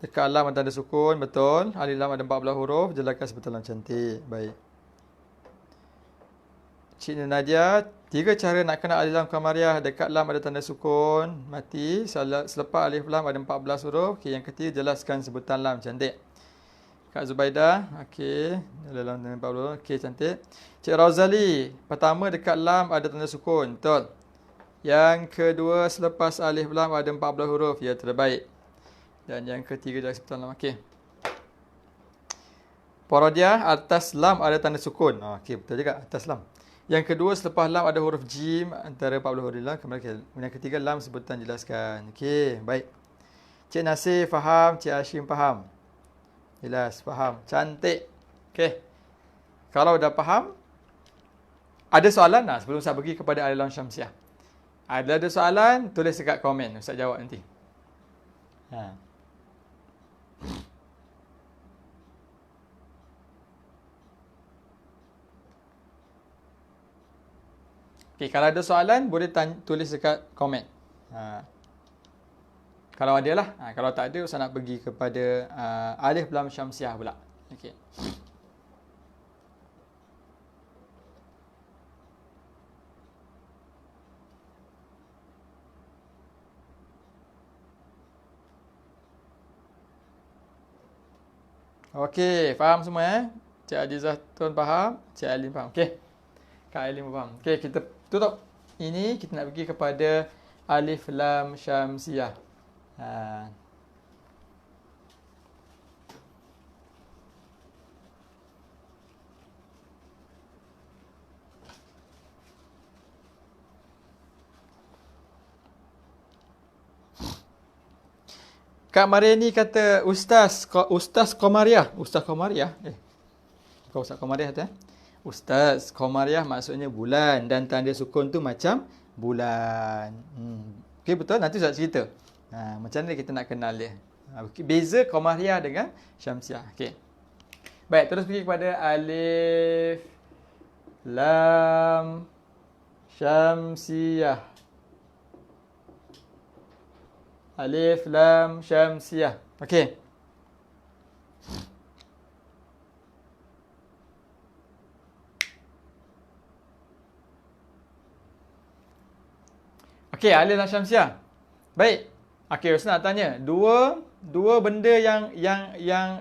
dekat lam ada tanda sukun, betul. Alif lam ada 14 huruf, jelaskan sebetul cantik. Baik. Cik Nadia, 3 cara nak kenal alif lam qamariyah. Dekat lam ada tanda sukun, mati. Selepas alif lam ada 14 huruf. Okey, yang ketiga jelaskan sebutan lam, cantik. Kak Zubaidah, okey. Dalam 14 huruf, okey, cantik. Cik Razali, pertama dekat lam ada tanda sukun, betul. Yang kedua selepas alif lam ada 14 huruf, ya terbaik. Dan yang ketiga jelaskan sebutan lam, okey. Parodiah, atas lam ada tanda sukun. Okey, betul juga, atas lam. Yang kedua selepas lam ada huruf jim antara 14 huruf lam. Kemudian yang ketiga lam sebutan jelaskan. Okey, baik. Cik Nasir faham, Cik Hashim faham. Jelas, faham. Cantik. Okey. Kalau dah faham, ada soalan sebelum saya pergi kepada alif lam syamsiah. Ada soalan, tulis dekat komen. Ustaz jawab nanti. Okey, kalau ada soalan boleh tulis dekat komen. Kalau ada lah. Kalau tak ada, saya nak pergi kepada alif lam syamsiah pula. Okey. Okey, faham semua Cik Adizah Tun faham, Cik Alim faham. Okey. Kak Alim faham. Okey, kita tutup. Ini kita nak pergi kepada alif lam syamsiah. Kak Mariani kata Ustaz Qamariyah. Ustaz Qamariyah. Bukan Ustaz Qamariyah tu Ustaz Qamariyah maksudnya bulan dan tanda sukun tu macam bulan. Okey, betul. Nanti Ustaz cerita. Macam mana kita nak kenal dia. Beza Qamariyah dengan Syamsiah. Okey. Baik, terus pergi kepada alif lam Syamsiah. Alif lam syamsiah. Okey. Okey, alif lam syamsiah. Baik. Okey, Ustaz nak tanya, dua benda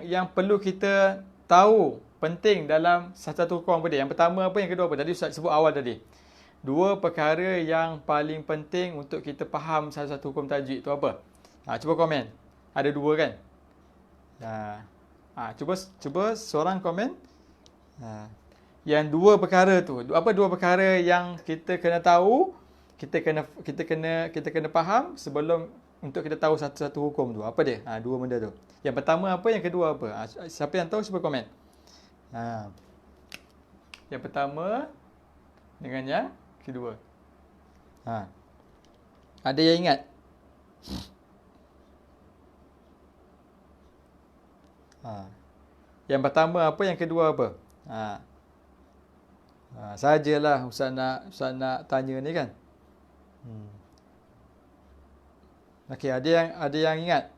yang perlu kita tahu penting dalam satu hukum apa dia? Yang pertama apa, yang kedua apa? Tadi Ustaz sebut awal tadi. Dua perkara yang paling penting untuk kita faham satu hukum tajwid tu apa? Cuba komen. Ada dua kan? Cuba seorang komen. Yang dua perkara tu, apa dua perkara yang kita kena tahu, kita kena faham sebelum untuk kita tahu satu hukum tu. Apa dia? Dua benda tu. Yang pertama apa, yang kedua apa? Siapa yang tahu cuba komen. Yang pertama dengan yang kedua. Ada yang ingat? Yang pertama apa, yang kedua apa? Sajalah Ustaz nak tanya ni kan. Okey, ada yang ingat?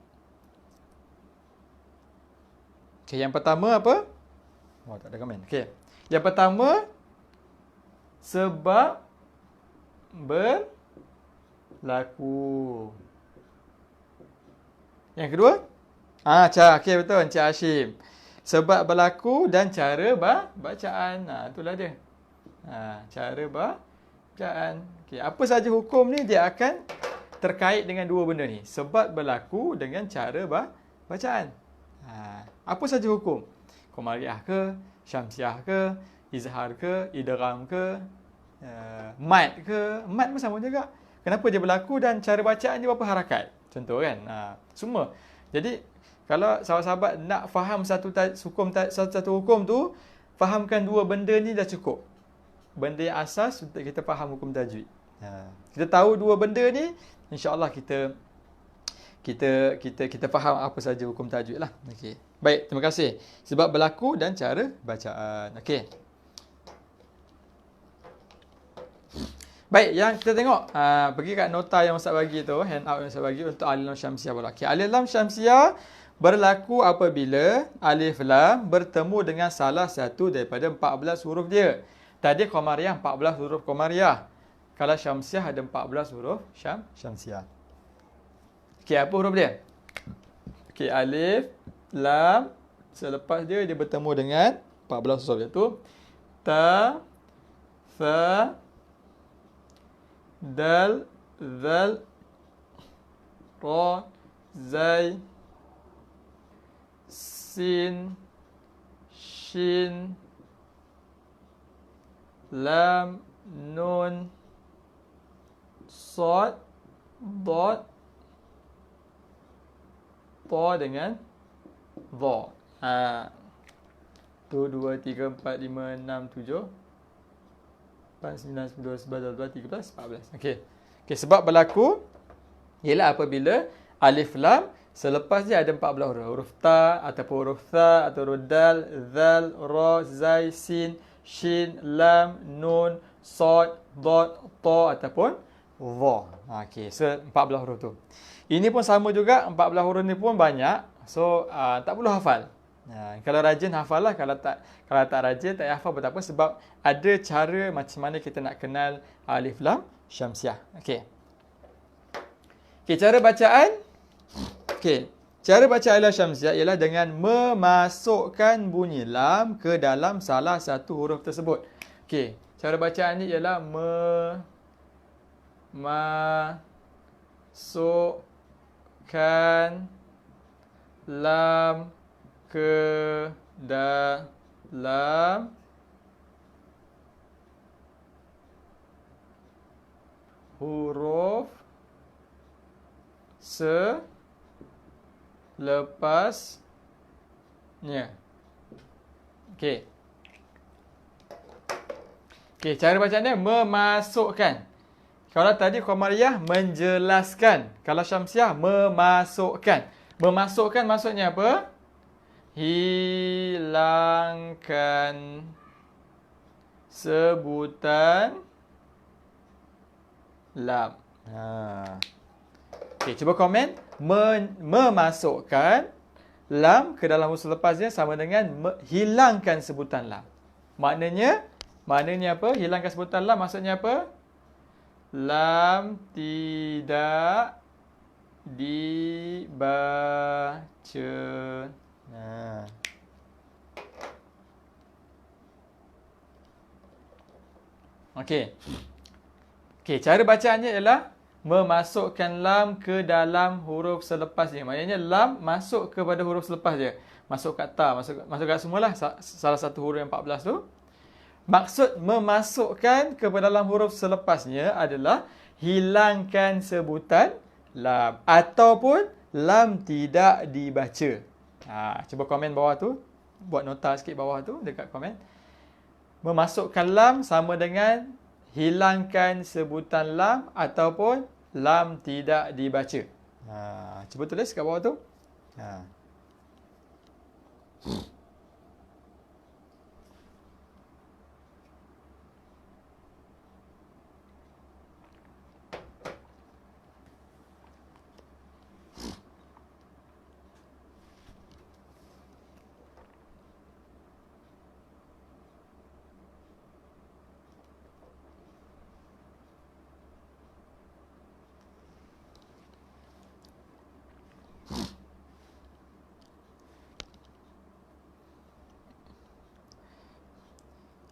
Okey, yang pertama apa? Oh, tak ada komen. Okey. Yang pertama, sebab berlaku. Yang kedua? Okey, betul, Encik Hashim. Sebab berlaku dan cara bacaan. Itulah dia. Cara bacaan. Okey, apa saja hukum ni dia akan terkait dengan dua benda ni. Sebab berlaku dengan cara bacaan. Apa saja hukum? Komariah ke, syamsiah ke, izhar ke, idgham ke, mat ke. Mat pun sama juga. Kenapa dia berlaku dan cara bacaan dia berapa harakat? Contoh kan. Semua. Jadi kalau sahabat-sahabat nak faham satu hukum tu, fahamkan dua benda ni dah cukup. Benda yang asas untuk kita faham hukum tajwid. Kita tahu dua benda ni, insya-Allah kita faham apa saja hukum tajwid lah. Okey. Baik, terima kasih. Sebab berlaku dan cara bacaan. Okey. Baik, yang kita tengok, pergi kat nota yang Ustaz bagi tu, handout yang Ustaz bagi untuk alif lam syamsiah pula. Okey, alif lam syamsiah berlaku apabila alif lam bertemu dengan salah satu daripada 14 huruf dia. Tadi Qamariyah 14 huruf Qamariyah. Kalau Syamsiah ada 14 huruf Syamsiah. Okey, apa huruf dia? Okey, alif, lam, selepas dia bertemu dengan 14 huruf iaitu ta, tha, dal, zal, ra, zai, sin, shin, lam, nun, sad, dad, ta dengan dha. 1, 2, 3, 4, 5, 6, 7, 8, 9, 10, 11, 12, 13, 14. Okey. Sebab berlaku ialah apabila alif lam selepas dia ada 14 huruf. Huruf ta ataupun huruf tha atau huruf dal, zal, ra, zai, sin, shin, lam, nun, sad, dad, ta ataupun dha. Okey, 14 huruf tu. Ini pun sama juga, 14 huruf ni pun banyak. So, tak perlu hafal. Kalau rajin hafal lah, kalau tak rajin tak hafal pun tak apa, sebab ada cara macam mana kita nak kenal alif lam syamsiah. Okey. Cara bacaan. Okey. Cara baca alif lam syamsiah ialah dengan memasukkan bunyi lam ke dalam salah satu huruf tersebut. Okey. Cara bacaan ni ialah masukkan lam ke dalam huruf selepasnya. Okey. Cara bacaannya memasukkan. Kalau tadi Qamariyah menjelaskan, kalau Syamsiah memasukkan. Memasukkan maksudnya apa? Hilangkan sebutan lam. Okey, cuba komen. Memasukkan lam ke dalam huruf selepasnya sama dengan hilangkan sebutan lam. Maknanya apa? Hilangkan sebutan lam maksudnya apa? Lam tidak dibaca. Okey. Okey, cara bacaannya ialah memasukkan lam ke dalam huruf selepasnya. Maknanya lam masuk kepada huruf selepas dia. Masuk kat ta, masuk kat semualah salah satu huruf yang 14 tu. Maksud memasukkan ke dalam huruf selepasnya adalah hilangkan sebutan lam ataupun lam tidak dibaca. Cuba komen bawah tu. Buat nota sikit bawah tu dekat komen. Memasukkan lam sama dengan hilangkan sebutan lam ataupun lam tidak dibaca. Cuba tulis kat bawah tu.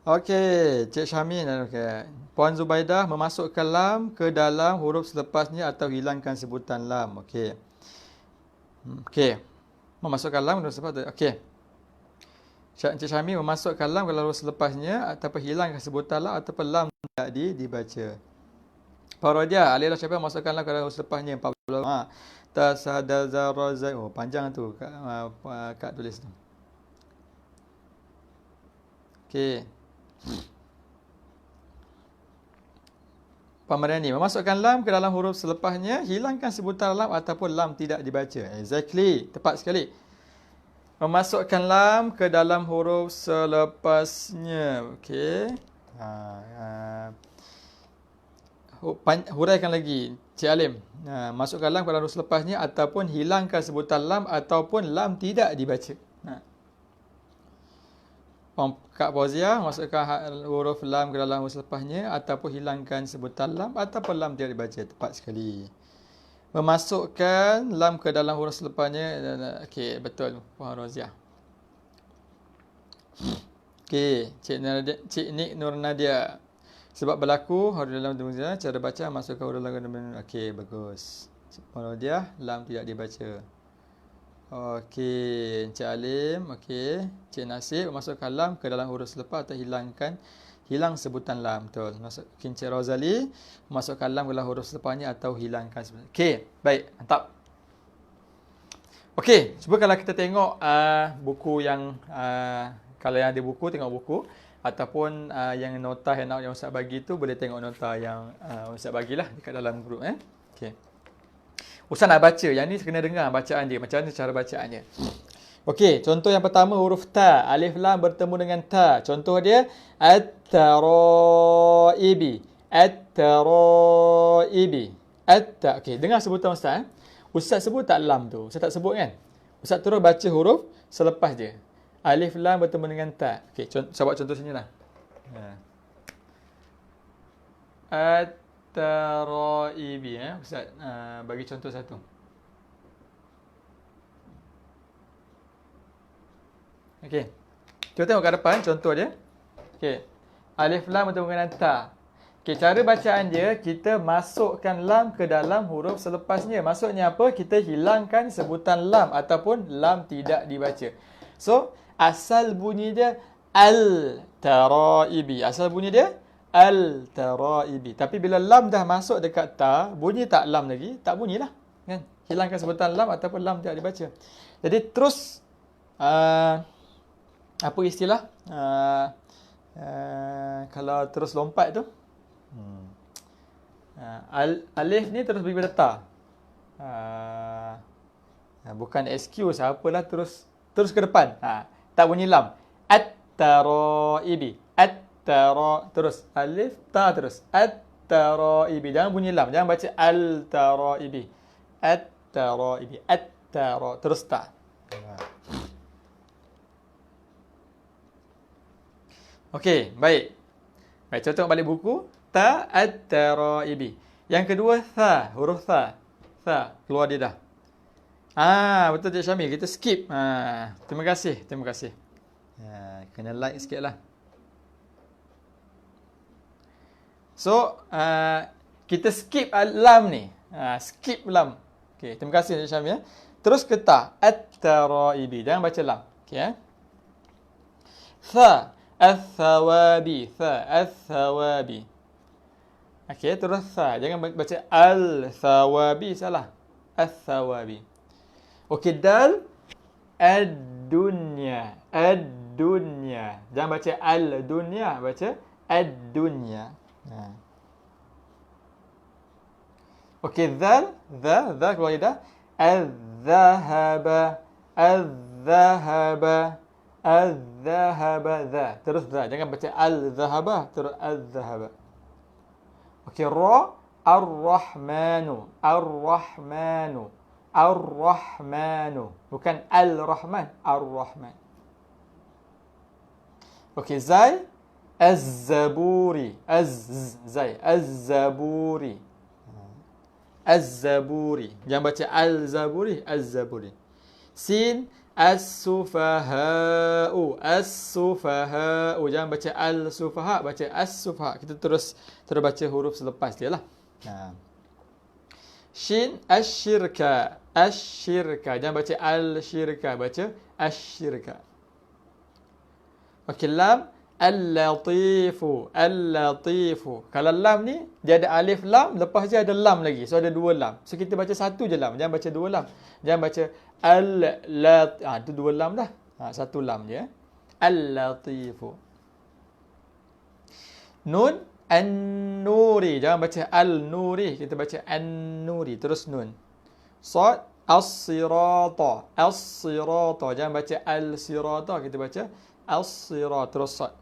Okey, Cik Syamin dan Puan Zubaidah memasukkan lam ke dalam huruf selepasnya atau hilangkan sebutan lam. Okey. Okey. Memasukkan lam ke huruf selepas. Okey. Cik Syamin memasukkan lam ke dalam huruf selepasnya ataupun hilangkan sebutan lam ataupun lam tidak dibaca. Parodia, Alilah siapa memasukkan lam ke dalam huruf selepasnya 40. Tasadazaraza. Oh, panjang tu Kak tulis tu. Okey. Pemeriani memasukkan lam ke dalam huruf selepasnya, hilangkan sebutan lam ataupun lam tidak dibaca. Exactly, tepat sekali. Memasukkan lam ke dalam huruf selepasnya. Okey. Huraikan lagi, Cik Alim. Masukkan lam ke dalam huruf selepasnya ataupun hilangkan sebutan lam ataupun lam tidak dibaca. Kak Fauzia masukkan huruf lam ke dalam huruf selepasnya ataupun hilangkan sebutan lam ataupun lam tidak dibaca. Tepat sekali. Memasukkan lam ke dalam huruf selepasnya. Okey, betul Puan Rozia. Okey, Cik Nik Nur Nadia. Sebab berlaku huruf dalam tulisan, cara baca masukkan huruf lam ke dalam. Okey, bagus. Puan Rozia, lam tidak dibaca. Okey, Encik Alim, okey. Cik Nasib masukkan lam ke dalam huruf selepas atau hilang sebutan lam. Betul. Encik Rozali masukkan lam ke dalam huruf selepasnya atau hilangkan sebutan. Okey, baik, mantap. Okey, cuba kalau kita tengok buku yang kalau yang ada buku, tengok buku ataupun yang nota handout yang Ustaz bagi tu boleh tengok nota yang Ustaz bagilah dekat dalam grup Okey. Ustaz nak baca. Yang ni kena dengar bacaan dia. Macam mana cara bacaannya. Okey, contoh yang pertama huruf ta. Alif lam bertemu dengan ta. Contoh dia at-taraibi. At-taraibi. Okey, dengar sebutan Ustaz. Ustaz sebut tak lam tu? Ustaz tak sebut kan? Ustaz terus baca huruf selepas dia. Alif lam bertemu dengan ta. Okey, saya buat contoh sini lah. At-taraibi Ustaz bagi contoh satu. Okey. Cuba tengok kat depan contoh dia. Okey. Alif lam bertemu dengan ta. Okey, cara bacaan dia kita masukkan lam ke dalam huruf selepasnya. Maksudnya apa? Kita hilangkan sebutan lam ataupun lam tidak dibaca. So, asal bunyi dia al-taraibi. Asal bunyi dia al-taraibi. Tapi bila lam dah masuk dekat ta, bunyi tak lam lagi? Tak bunyilah. Kan? Hilangkan sebutan lam ataupun lam tidak dibaca. Jadi terus apa istilah? Kalau terus lompat tu. Alif ni terus pergi pada ta. Bukan excuse apalah terus ke depan. Tak bunyi lam. At-taraibi. Terus alif ta terus at-taraibi. Jangan bunyi lam. Jangan baca al-taraibi. At-taraibi. At-tara. Terus ta. Okey, baik. Baik, contoh balik buku. Ta at-taraibi. Yang kedua, tha. Huruf tha. Tha. Keluar dia dah. Betul Cik Syamil. Kita skip. Terima kasih. Terima kasih. Kena like sikit lah. So, kita skip lam ni. Skip lam. Okay, terima kasih Cik Syamil. Terus ke ta. At-taraibi. Jangan baca lam. Okay, Tha. Al-thawabi. Tha. Al-thawabi. Okay, terus tha. Jangan baca al-thawabi. Salah. Al-thawabi. Okey, dal. Ad-dunya. Ad-dunya. Jangan baca al-dunya. Baca ad-dunya. Okey, zal. Zal keluar lidah. Az-zahaba. Az-zahaba. Az-zahaba. Za. Terus za. Jangan baca al-zahaba. Terus az-zahaba. Okey, ra. Ar-rahmanu. Ar-rahmanu. Ar-rahmanu. Bukan al-rahman. Ar-rahman. Okey, zai. Az-zaburi. Az-zai. Az-zaburi. Az-zaburi. Jangan baca al-zaburi. Az-zaburi. Sin. As-sufaha'u. As-sufaha'u. Jangan baca al-sufaha. Baca as-sufaha. Kita terus baca huruf selepas dia lah. Shin. Ash-shirka. Ash-shirka. Jangan baca al-shirka. Baca ash-shirka. Okey, lam. Al-latifu. Al-latifu. Kalau lam ni, dia ada alif lam, lepas dia ada lam lagi. So, ada dua lam. So, kita baca satu je lam. Jangan baca dua lam. Jangan baca al-lat. Itu dua lam dah. Satu lam je. Al-latifu. Nun. An-nuri. Jangan baca al-nuri. Kita baca an-nuri. Terus nun. Sad. As-sirata. As-sirata. Jangan baca al-sirata. Kita baca as-sirata. Terus sad.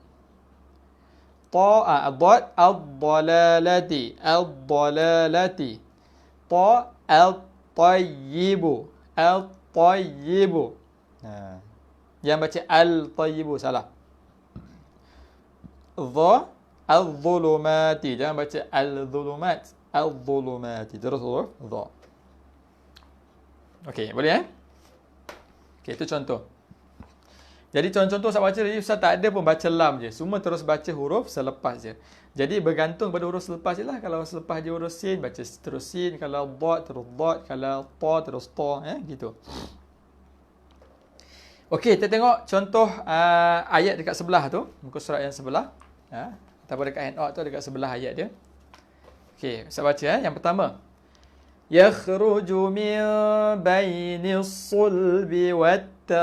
Ta. Dad. Ad-dalalati. Ad-dalalati. Ta. Al-tayyibu. Al-tayyibu. Jangan baca al-tayyibu. Salah. Dha. Al-zulumati. Jangan baca al-zulumat. Al-zulumati. Terus huruf dha. Okey, boleh Okey, itu contoh. Jadi contoh saya baca tadi, Ustaz tak ada pun baca lam je. Semua terus baca huruf selepas je. Jadi bergantung pada huruf selepas je lah. Kalau selepas je huruf sin, baca terus sin. Kalau dot, terus dot. Kalau ta, terus ta. Gitu. Okey, kita tengok contoh ayat dekat sebelah tu. Muka surat yang sebelah. Ataupun dekat handout tu, dekat sebelah ayat dia. Okey, saya baca yang pertama. Yakhruju min bainis sulbi wat-taraib.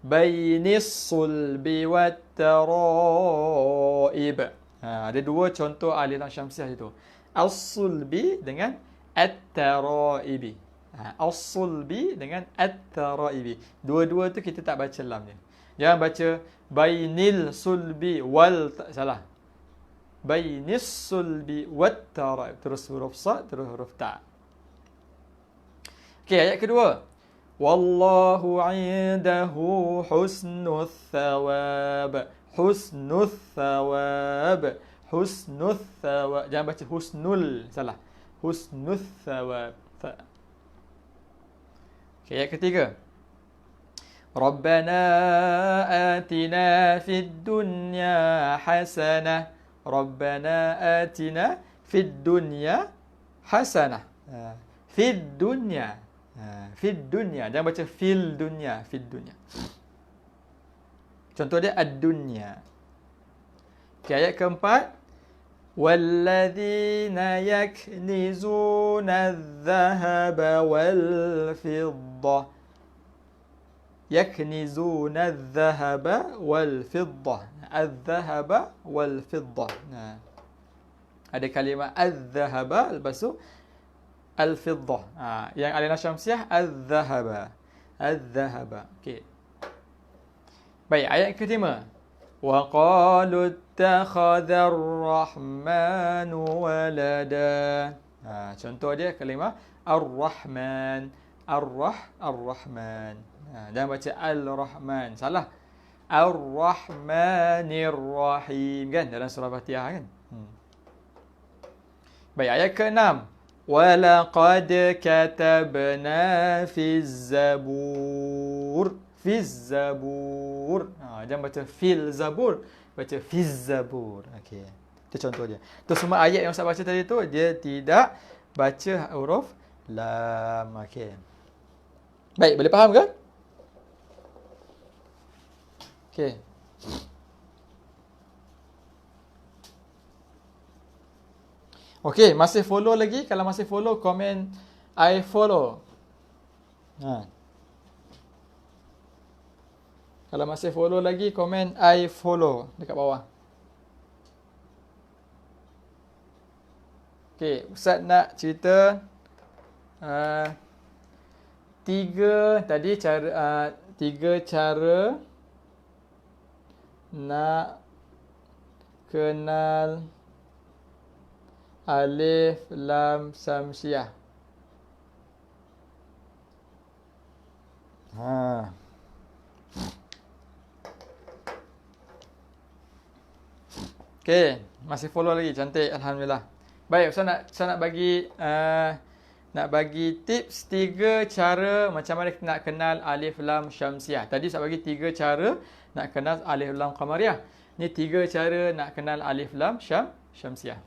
Bainis sulbi wat-taraib. Ada dua contoh aliran syamsiah itu. As-sulbi dengan at-taraibi. As-sulbi dengan at-taraibi. Dua-dua tu kita tak baca lam dia. Jangan baca bainil sulbi wal. Salah. Bainis sulbi wat-taraib. Terus huruf sa, terus huruf ta. Okey, ayat kedua. Wallahu 'indahu husnul thawab. Husnul thawab. Husnul thawab. Jangan baca husnul. Salah. Husnul thawab. Okey, ayat ketiga. Rabbana atina fid dunya hasanah. Rabbana atina fid dunya hasanah. Fid dunya. Fid dunya. Jangan baca fil dunya. Fid dunya. Contoh dia ad-dunya. Okay, ayat keempat. Walladzina yaknizuna adh-dhahaba wal-fiddah. Yaknizuna adh-dhahaba wal-fiddah. Adh-dhahaba wal-fiddah. Ada kalimah adh-dhahaba, lepas tu al-fiddah. Yang aliran syamsiah adh-dhahaba. Adh-dhahaba. Okey. Baik, ayat kelima. وقالوا اتخذ الرحمن ولدا. Contoh dia kalimah Ar-Rahman. Ar-Rahman. Jangan baca Al-Rahman. Salah. Ar-Rahmanir Rahim. Kan? Dalam surah Fatihah kan? Baik, ayat ke-6. وَلَقَدْ كَتَبْنَا فِي الزَّبُورِ. فِي الزَّبُورِ. Jangan baca fil zabur. Baca fiz zabur. Okey. Itu contoh dia. Itu semua ayat yang Ustaz baca tadi tu, dia tidak baca huruf lam. Okey. Baik, boleh faham ke? Okey. Okey, masih follow lagi? Kalau masih follow, komen I follow. Kalau masih follow lagi, komen I follow dekat bawah. Okey, Ustaz nak cerita tiga cara nak kenal alif lam samsiah. Okey, masih follow lagi. Cantik, alhamdulillah. Baik, saya nak bagi tips 3 cara macam mana kita nak kenal alif lam syamsiah. Tadi saya bagi 3 cara nak kenal alif lam qamariyah. Ni 3 cara nak kenal alif lam syamsiah.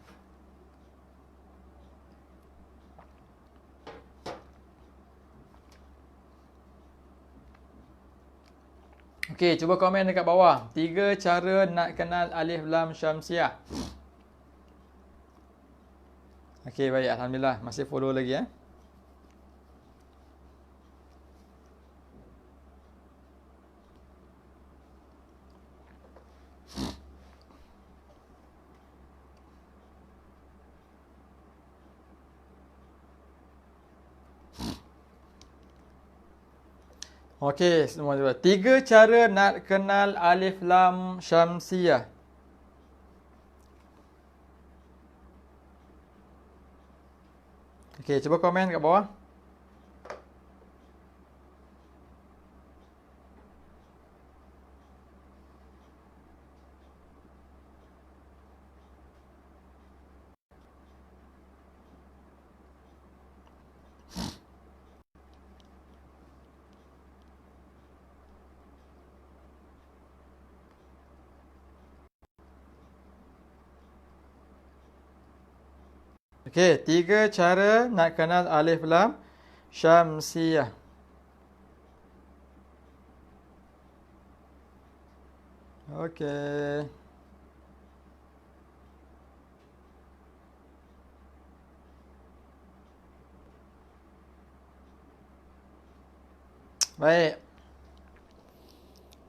Okey, cuba komen dekat bawah. 3 cara nak kenal alif lam syamsiah. Okey, baik, alhamdulillah. Masih follow lagi . Okey, semua cuba. 3 cara nak kenal alif lam syamsiah. Okey, cuba komen kat bawah. Okey, 3 cara nak kenal alif lam syamsiah. Okey. Baik.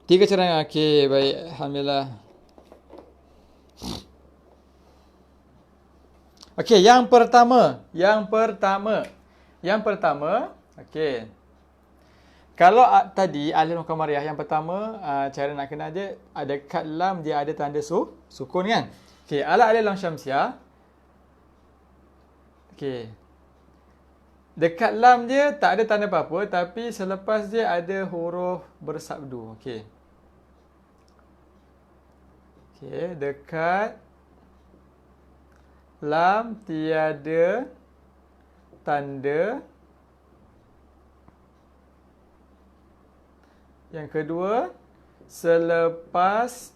3 cara. Okey, baik, alhamdulillah. Okey, yang pertama, okey. Kalau tadi alif lam qamariyah yang pertama, cara nak kenal dia ada kad lam, dia ada tanda sukun kan. Okey, alif lam syamsiah. Okey. Dekat lam dia tak ada tanda apa-apa, tapi selepas dia ada huruf bersabdu. Okey. Okey, dekat lam tiada tanda. Yang kedua, selepas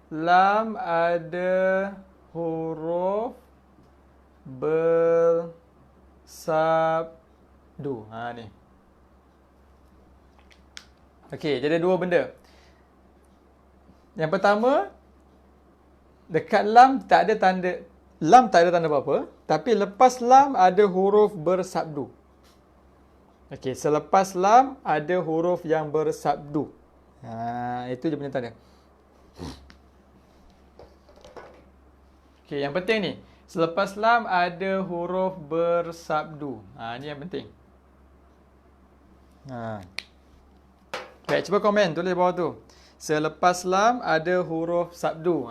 lam ada huruf bersabdu. Ni. Okey, jadi 2 benda. Yang pertama, dekat lam tak ada tanda apa-apa, tapi lepas lam ada huruf bersabdu. Okey, selepas lam ada huruf yang bersabdu. Itu je punya tanda. Okey, yang penting ni, selepas lam ada huruf bersabdu. Ni yang penting. Baik, cuba komen tulis bawah tu. Selepas lam ada huruf sabdu.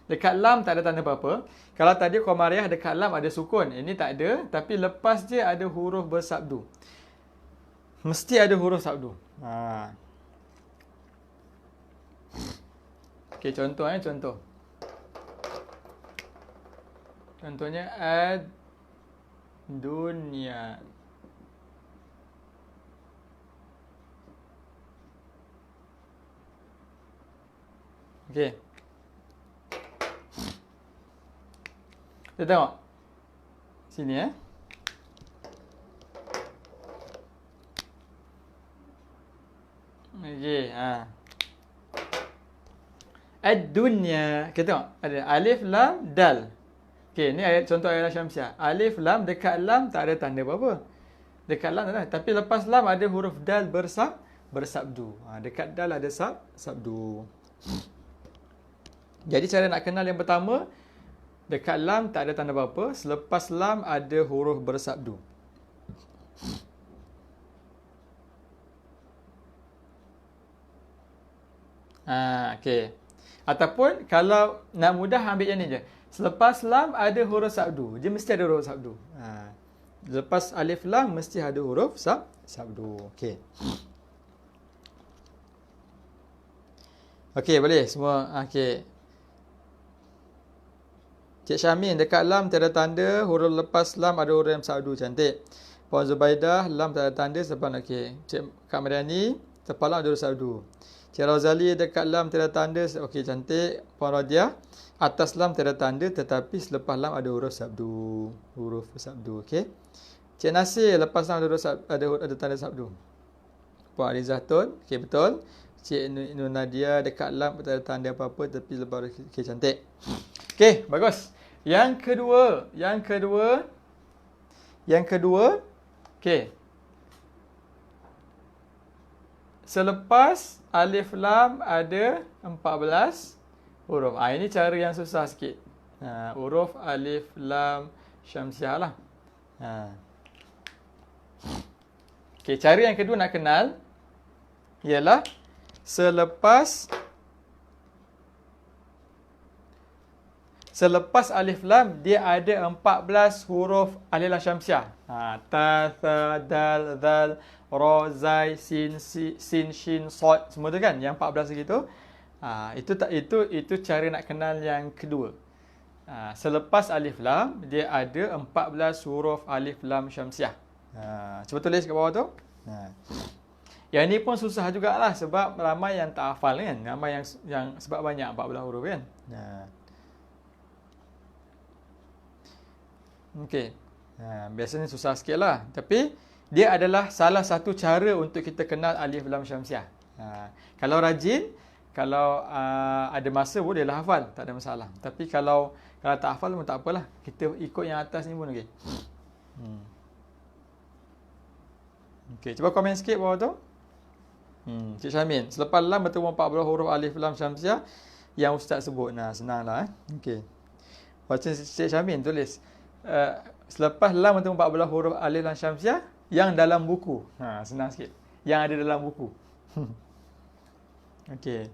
Dekat lam tak ada tanda apa-apa. Kalau tadi Qamariyah dekat lam ada sukun. Ini tak ada. Tapi lepas dia ada huruf bersabdu. Mesti ada huruf sabdu. Okey, contoh. Contoh. Contohnya ad-dunya. Okey. Kita tengok. Sini Okey, ad-dunya. Kita tengok ada alif lam dal. Okey, ni ayat contoh ayat Syamsiah. Alif lam, dekat lam tak ada tanda apa-apa. Dekat lam tak ada. Tapi lepas lam ada huruf dal bersabdu. Dekat dal ada sabdu. Jadi cara nak kenal yang pertama, dekat lam tak ada tanda apa-apa, selepas lam ada huruf bersabdu. Okey. Ataupun kalau nak mudah ambil yang ni je. Selepas lam ada huruf sabdu. Dia mesti ada huruf sabdu. Lepas alif lam mesti ada huruf sabdu. Okey. Okey, boleh semua. Okey. Cik Syamin, dekat lam tak ada tanda, huruf lepas lam ada huruf yang sabdu. Cantik. Puan Zubaidah, lam tak ada tanda, sepan okey. Cik Kak Mariani, lepas lam ada huruf sabdu. Cik Rozali, dekat lam tak ada tanda, okey, cantik. Puan Radiah, atas lam tak ada tanda, tetapi selepas lam ada huruf sabdu. Huruf sabdu, okey. Cik Nasir, lepas lam ada tanda sabdu. Puan Arizahtun, okey, betul. Cik Nur Nadia, dekat lam tak ada tanda apa-apa, tapi lepas okey, cantik. Okey, bagus. Yang kedua, okey. Selepas alif lam ada 14 huruf. Ini cara yang susah sikit. Huruf alif lam Syamsiah lah. Okey, cara yang kedua nak kenal ialah Selepas alif lam dia ada 14 huruf alif lam Syamsiah. Ta, tha, dal, dhal, ra, zai, sin, shin, sad, semua tu kan yang 14 gitu. Itu cara nak kenal yang kedua. Selepas alif lam dia ada 14 huruf alif lam Syamsiah. Cuba tulis kat bawah tu. Yang ni pun susah jugalah sebab ramai yang tak hafal kan. Ramai yang sebab banyak 14 huruf kan. Okey. Biasanya susah sikit lah. Tapi dia adalah salah satu cara untuk kita kenal alif lam Syamsiah. Kalau rajin, kalau ada masa bolehlah hafal, tak ada masalah. Tapi kalau tak hafal pun tak apalah. Kita ikut yang atas ni pun okey. Okey, cuba komen sikit bawah tu. Cik Syamin, selepas lam bertemu 40 huruf alif lam Syamsiah yang ustaz sebut. Senanglah Okey. Baca Cik Syamin tulis. Selepas lam bertemu 40 huruf alif lam Syamsiah yang dalam buku. Senang sikit. Yang ada dalam buku. Okey.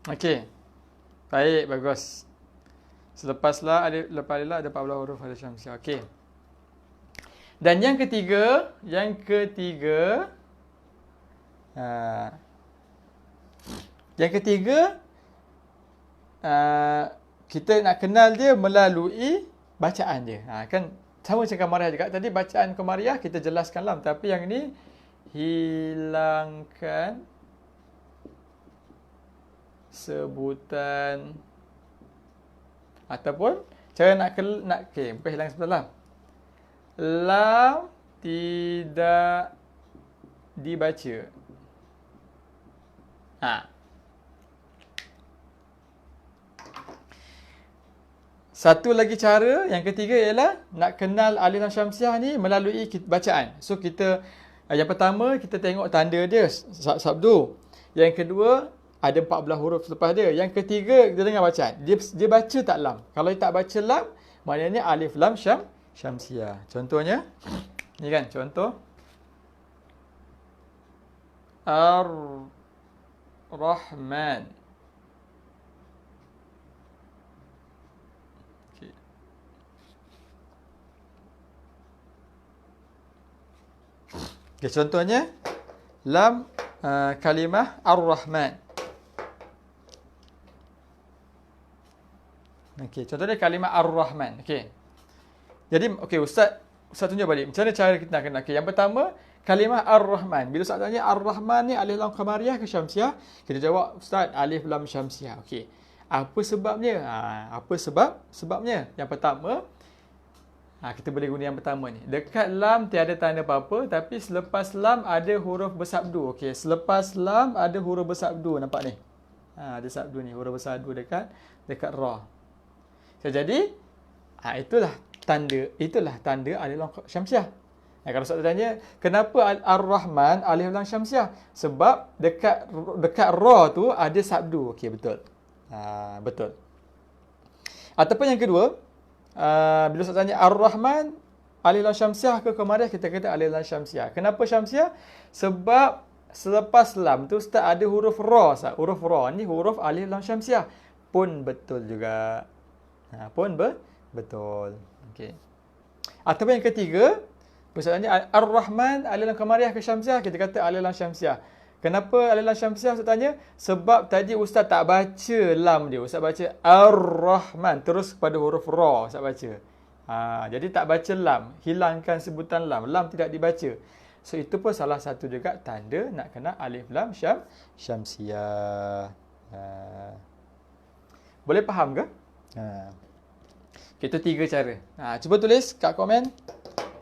Okey. Baik, bagus. Selepaslah lepas adalah ada 14 huruf alif Syamsiah. Okey. Dan yang ketiga kita nak kenal dia melalui bacaan dia. Kan sama macam Qamariyah juga. Tadi bacaan Qamariyah kita jelaskan lam, tapi yang ni hilangkan sebutan ataupun cara bukan hilang sebutan lam. Lam tidak dibaca. Satu lagi cara, yang ketiga ialah nak kenal alif lam Syamsiah ni melalui bacaan. So kita Yang pertama, kita tengok tanda dia, sabdu. Yang kedua, ada 14 huruf selepas dia. Yang ketiga, kita dengar bacaan. Dia baca tak lam. Kalau dia tak baca lam, maknanya alif lam syamsiah. Contohnya, ni kan contoh. Ar-Rahman. Okay. Okay, contohnya lam kalimah Ar-Rahman. Okey, contohnya kalimah Ar-Rahman. Okey. Jadi okey, Ustaz tunjuk balik. Macam mana cara kita nak kenal? Okey, yang pertama kalimah Ar-Rahman. Bila Ustaz tanya Ar-Rahman ni alif lam qamariyah ke syamsiah? Kita jawab Ustaz alif lam syamsiah. Okey. Apa sebabnya? Apa sebabnya? Yang pertama, kita boleh guna yang pertama ni. Dekat lam tiada tanda apa-apa, tapi selepas lam ada huruf bersabdu. Okey, selepas lam ada huruf bersabdu, nampak ni? Ada sabdu ni, huruf bersabdu dekat ra. Jadi, itulah tanda alif lam syamsiah. Kalau Ustaz tanya, kenapa Ar-Rahman alif lam syamsiah? Sebab dekat ra tu ada sabdu. Okey, betul. Betul. Ataupun yang kedua, bila Ustaz tanya Ar-Rahman alif lam syamsiah ke qamariyah, kita kata alif lam syamsiah. Kenapa syamsiah? Sebab selepas lam tu Ustaz ada huruf ra. Huruf ra ni huruf alif lam syamsiah. Pun betul juga. Betul. Okey. Ataupun yang ketiga, Ustaz tanya Ar-Rahman alif lam qamariyah ke syamsiah, kita kata alif lam syamsiah. Kenapa alif lam syamsiah Ustaz tanya? Sebab tadi Ustaz tak baca lam dia. Ustaz baca Ar-Rahman terus kepada huruf ra Ustaz baca. Jadi tak baca lam, hilangkan sebutan lam. Lam tidak dibaca. So itu pun salah satu juga tanda nak kena alif lam syamsiah. Boleh faham ke? Itu 3 cara. Cuba tulis kat komen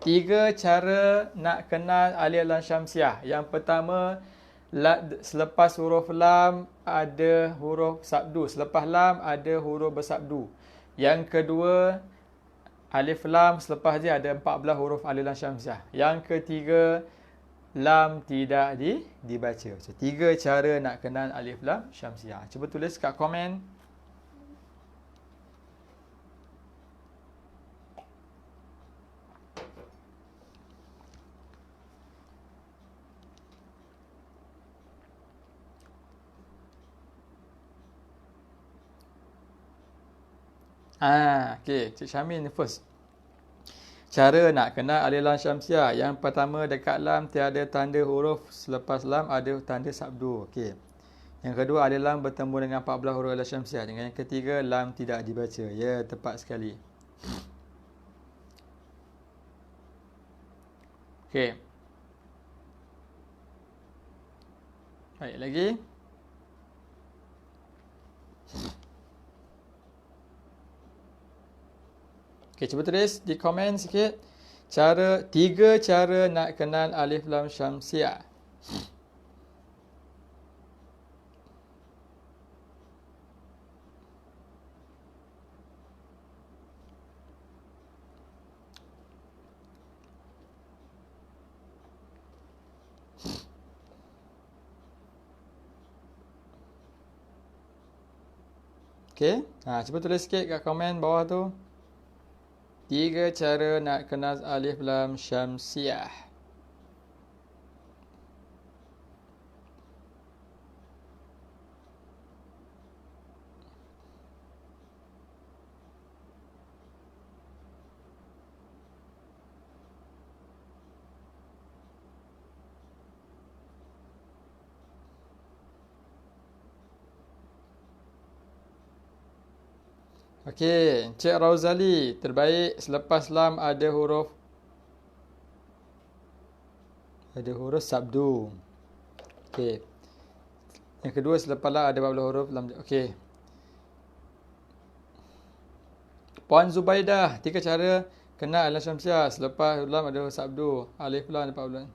3 cara nak kenal alif lam syamsiah. Yang pertama, selepas huruf lam ada huruf sabdu. Selepas lam ada huruf bersabdu. Yang kedua, alif lam selepas dia ada 14 huruf alif lam syamsiah. Yang ketiga, lam tidak dibaca. So 3 cara nak kenal alif lam syamsiah. Cuba tulis kat komen. Okey, Cik Syamin first. Cara nak kenal alif lam syamsiah. Yang pertama, dekat lam tiada tanda huruf, selepas lam ada tanda sabdu. Okey. Yang kedua, alif lam bertemu dengan 14 huruf alif syamsiah. Dengan yang ketiga, lam tidak dibaca. Ya, tepat sekali. Okey. Baik, lagi. Okey, cuba tulis di komen sikit 3 cara nak kenal alif lam syamsiah. Okey, cuba tulis sikit kat komen bawah tu. 3 cara nak kenal alif lam syamsiah. Okey, Cik Rauzali, terbaik selepas lam ada huruf sabdu. Okey. Yang kedua, selepas lam ada 14 huruf lam. Okey. Puan Zubaidah, 3 cara kenal alif syamsiah. Selepas lam ada huruf sabdu. Alif lam ada 14.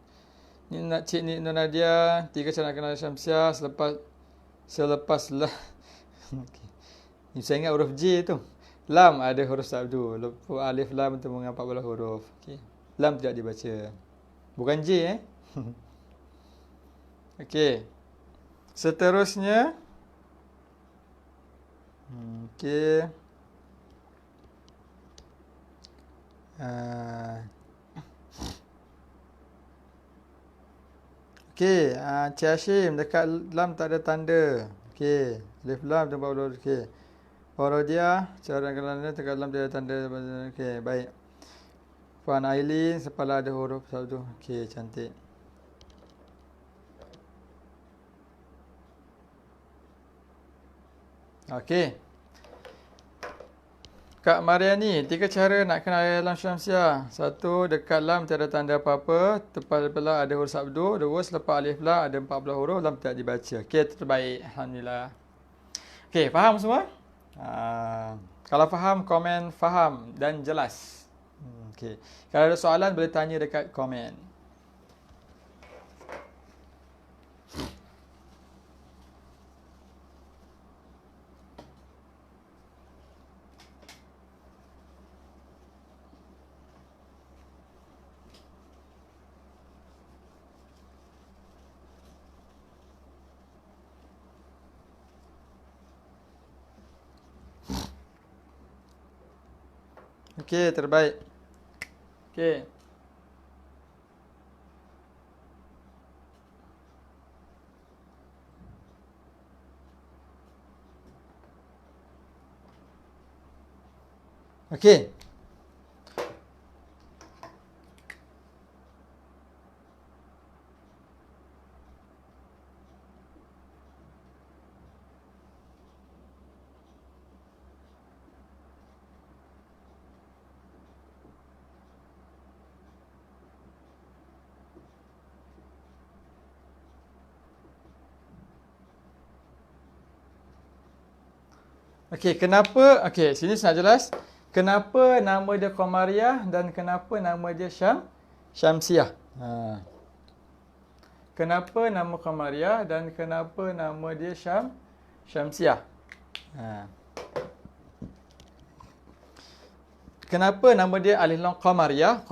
Ni nak Cik Nur Nadia, 3 cara nak kenal alif syamsiah selepas lam. Okey. Ni saya ingat huruf J tu. Lam ada huruf sabdu. Alif lam bertemu dengan 14 huruf. Okey. Lam tidak dibaca. Bukan J Okey. Seterusnya. Okey. Okey, Cik Hashim, dekat lam tak ada tanda. Okey, alif lam dan bawah. Okey. Parodia, cara kerana dekat lam tak ada tanda. Okey, baik. Puan Aileen, sepala ada huruf satu. Okey, cantik. Okey. Kak Mariani, 3 cara nak kenal lam Syamsiah. 1, dekat lam tiada tanda apa-apa. Tepat belah ada huruf sabdu. 2, selepas alif lam ada 14 huruf, lam tak dibaca. Okey, terbaik. Alhamdulillah. Okey, faham semua? Kalau faham, komen faham dan jelas. Okey. Kalau ada soalan, boleh tanya dekat komen. Okey, terbaik. Okey. Okey. Okey, kenapa? Okey, sini nak jelas. Kenapa nama dia Qamariyah dan kenapa nama dia Syamsiah? Kenapa nama Qamariyah dan kenapa nama dia Syamsiah? Kenapa nama dia alif lam Qamariyah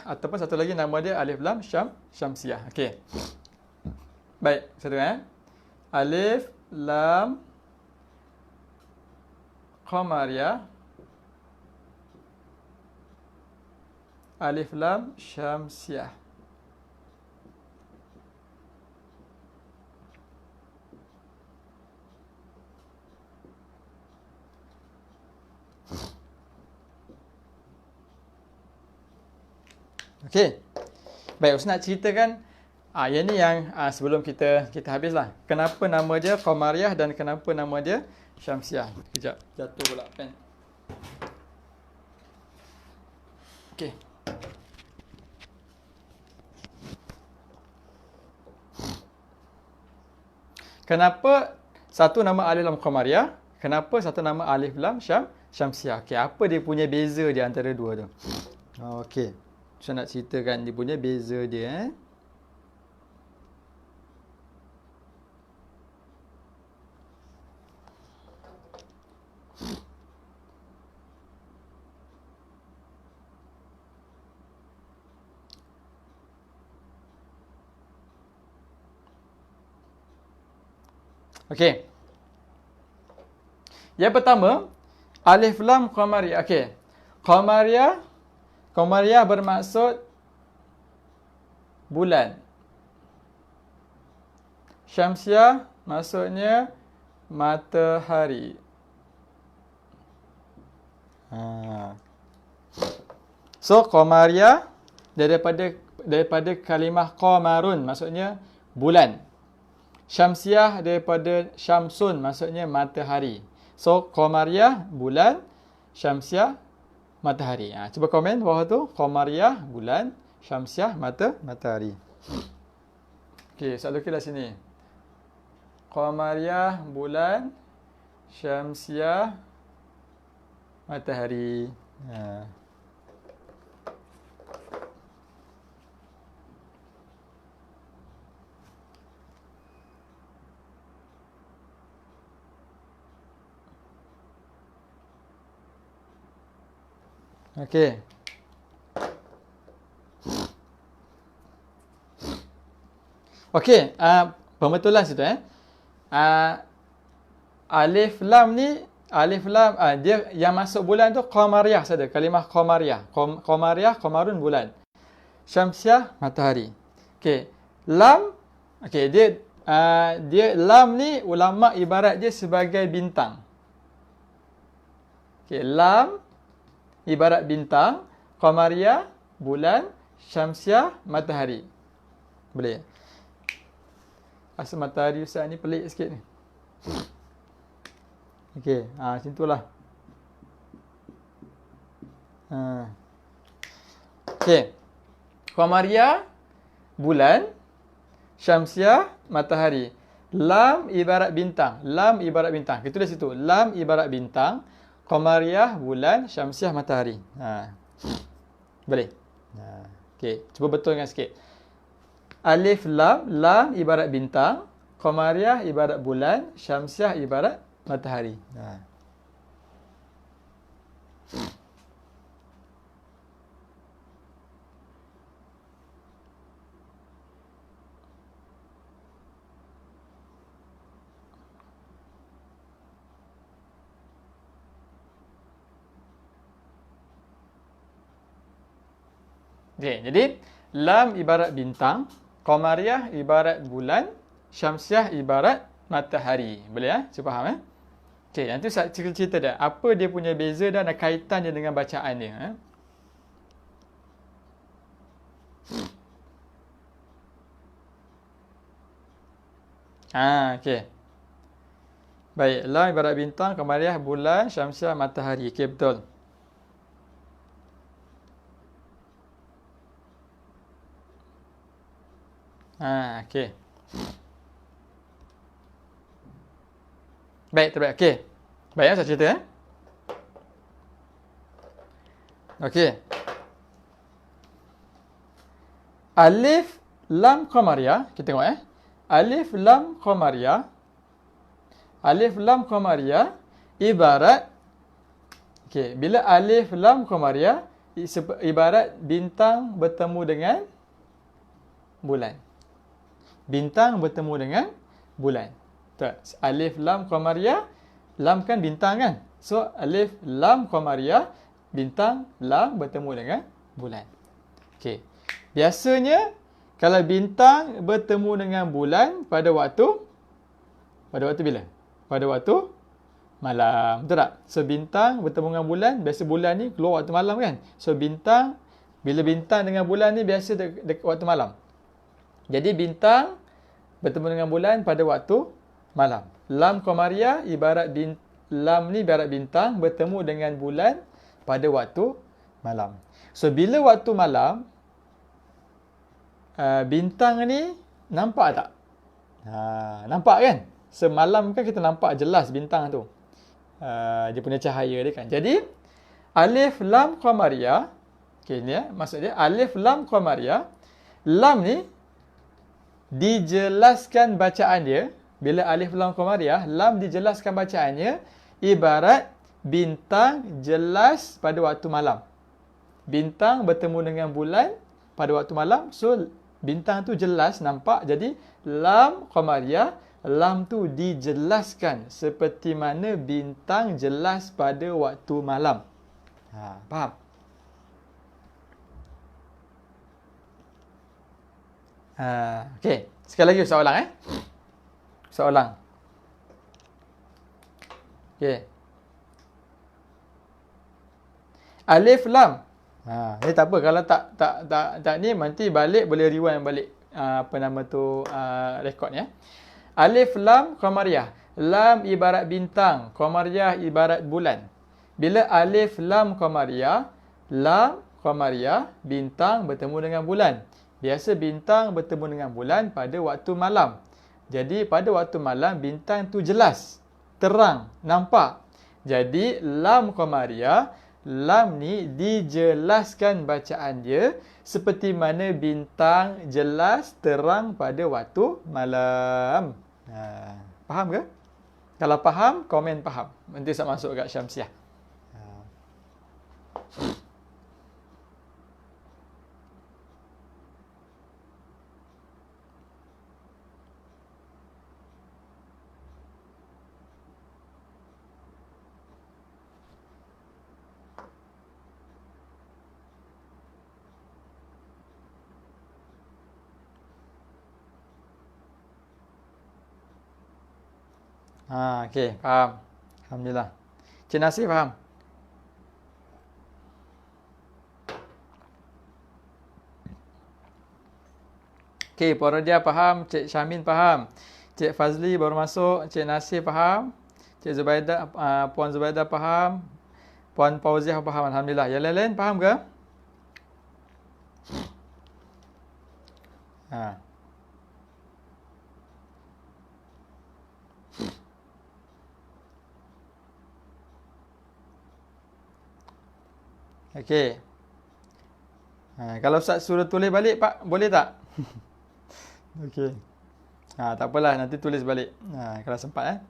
ataupun satu lagi nama dia alif lam Syamsiah. Okey. Baik, satu alif lam Qamariyah, alif lam Syamsiah. Okey. Baik, Ustaz nak ceritakan yang ni yang sebelum kita habislah. Kenapa nama dia Qamariyah dan kenapa nama dia Syamsiah. Kejap, jatuh pula pen. Okey. Kenapa satu nama alif lam Qamariyah? Kenapa satu nama alif lam Syamsiah? Okey, apa dia punya beza di antara dua tu? Okey. Saya nak ceritakan dia punya beza dia. Okey. Yang pertama, alif lam Qamariyah. Okey. Qamariyah bermaksud bulan. Syamsiah maksudnya matahari. So Qamariyah daripada kalimah qamarun maksudnya bulan. Syamsiah daripada syamsun maksudnya matahari. So Qamariyah bulan, Syamsiah matahari. Cuba komen bawah tu, Qamariyah bulan, Syamsiah matahari. Okey, soalan kita sini. Qamariyah bulan, Syamsiah matahari. Okey. Okey, pembetulan situ alif lam ni, alif lam dia yang masuk bulan tu qamariyah saja, kalimah qamariyah. Qamariyah, qamarun bulan. Syamsiah matahari. Okey, lam, okey, dia lam ni ulama ibarat dia sebagai bintang. Okey, lam ibarat bintang, qamariyah bulan, syamsiah matahari. Boleh? Asal matahari Ustaz ni pelik sikit ni. Okey, macam itulah. Okey. Qamariyah bulan, syamsiah matahari. Lam ibarat bintang. Lam ibarat bintang. Kita tulis situ. Lam ibarat bintang, qamariyah bulan, syamsiah matahari. Boleh? Okey, cuba betulkan sikit. Alif lam, lam ibarat bintang, qamariyah ibarat bulan, syamsiah ibarat matahari. Okey, jadi lam ibarat bintang, qamariyah ibarat bulan, syamsiah ibarat matahari. Boleh Cuba faham Okey, nanti saya cerita dah apa dia punya beza dan ada kaitan dia dengan bacaan dia okey. Baik, lam ibarat bintang, qamariyah bulan, syamsiah matahari. Okey, betul. Okey. Baik, terbaik. Okey. Baik, saya cerita Okey. Alif lam qamariyah, kita tengok Alif lam qamariyah. Alif lam qamariyah ibarat bila alif lam qamariyah ibarat bintang bertemu dengan bulan. Bintang bertemu dengan bulan. Alif lam qamariyah, lam kan bintang kan? So alif lam qamariyah, bintang, lam bertemu dengan bulan. Okey. Biasanya kalau bintang bertemu dengan bulan pada waktu bila? Pada waktu malam. Betul tak? So bintang bertemu dengan bulan, biasa bulan ni keluar waktu malam kan? So bintang, bila bintang dengan bulan ni biasa dekat waktu malam. Jadi bintang bertemu dengan bulan pada waktu malam. Lam qamariyah lam ni ibarat bintang bertemu dengan bulan pada waktu malam. So bila waktu malam, bintang ni nampak tak? Nampak kan? Semalam kan kita nampak jelas bintang tu. Dia punya cahaya dia kan. Jadi alif lam qamariyah, ni maksud dia alif lam qamariyah, lam ni dijelaskan bacaan dia. Bila alif lam qamariyah, lam dijelaskan bacaannya ibarat bintang jelas pada waktu malam. Bintang bertemu dengan bulan pada waktu malam, so bintang tu jelas nampak. Jadi lam qamariyah, lam tu dijelaskan seperti mana bintang jelas pada waktu malam. Faham? Okey, sekali lagi soalan soalan. Okey. Alif lam. Ni tak apa kalau tak ni nanti balik boleh rewind balik rekod ya. Alif lam qamariyah. Lam ibarat bintang, qamariyah ibarat bulan. Bila alif lam qamariyah, lam qamariyah bintang bertemu dengan bulan. Biasa bintang bertemu dengan bulan pada waktu malam. Jadi pada waktu malam bintang tu jelas, terang, nampak. Jadi lam qamariyah, lam ni dijelaskan bacaan dia seperti mana bintang jelas, terang pada waktu malam. Faham ke? Kalau faham, komen faham. Nanti saya masuk kat Syamsiah. Okey, faham. Alhamdulillah. Cik Nasir faham? Okey, Puan Rodia faham, Cik Syamin faham. Cik Fazli baru masuk, Cik Nasir faham. Cik Zubaidah, Puan Zubaidah faham. Puan Fauziah faham, alhamdulillah. Yang lain-lain faham ke? Ha. Okey. Kalau Ustaz suruh tulis balik, Pak, boleh tak? Okey. Tak apalah, nanti tulis balik. Kalau sempat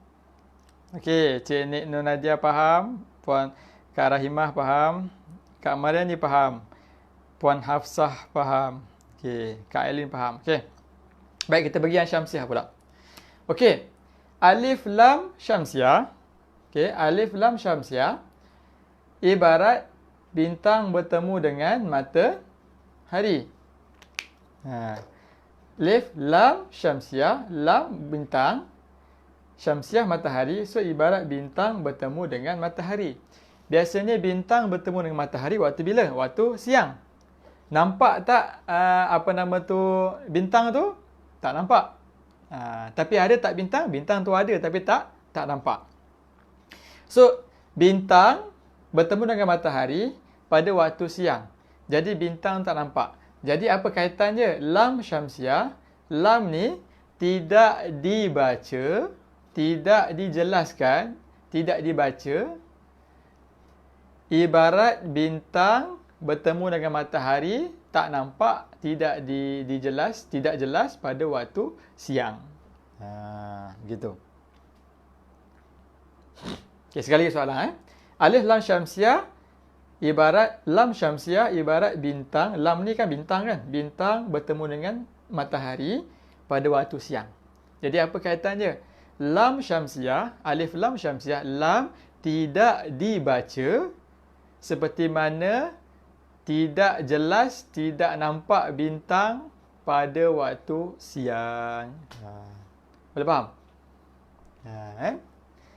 Okey, Cik Nik Nur Nadia faham, Puan Kak Rahimah faham, Kak Mariani faham, Puan Hafsah faham. Okey, Kak Aileen faham. Okey. Baik, kita bagi yang Syamsiah pula. Okey. Alif Lam Syamsiah. Okey, Alif Lam Syamsiah ibarat bintang bertemu dengan matahari. Alif Lam Syamsiah, lam bintang, Syamsiah matahari, so ibarat bintang bertemu dengan matahari. Biasanya bintang bertemu dengan matahari waktu bila? Waktu siang. Nampak tak bintang tu? Tak nampak. Tapi ada tak bintang? Bintang tu ada tapi tak nampak. So, bintang bertemu dengan matahari pada waktu siang. Jadi bintang tak nampak. Jadi apa kaitannya? Lam Syamsiah, lam ni tidak dibaca, tidak dijelaskan, tidak dibaca. Ibarat bintang bertemu dengan matahari, tak nampak, tidak tidak jelas pada waktu siang. Begitu. Okay, sekali lagi soalan. Alif Lam Syamsiah ibarat bintang. Lam ni kan bintang kan? Bintang bertemu dengan matahari pada waktu siang. Jadi apa kaitannya? Lam Syamsiah, Alif Lam Syamsiah, lam tidak dibaca seperti mana tidak jelas, tidak nampak bintang pada waktu siang. Boleh faham?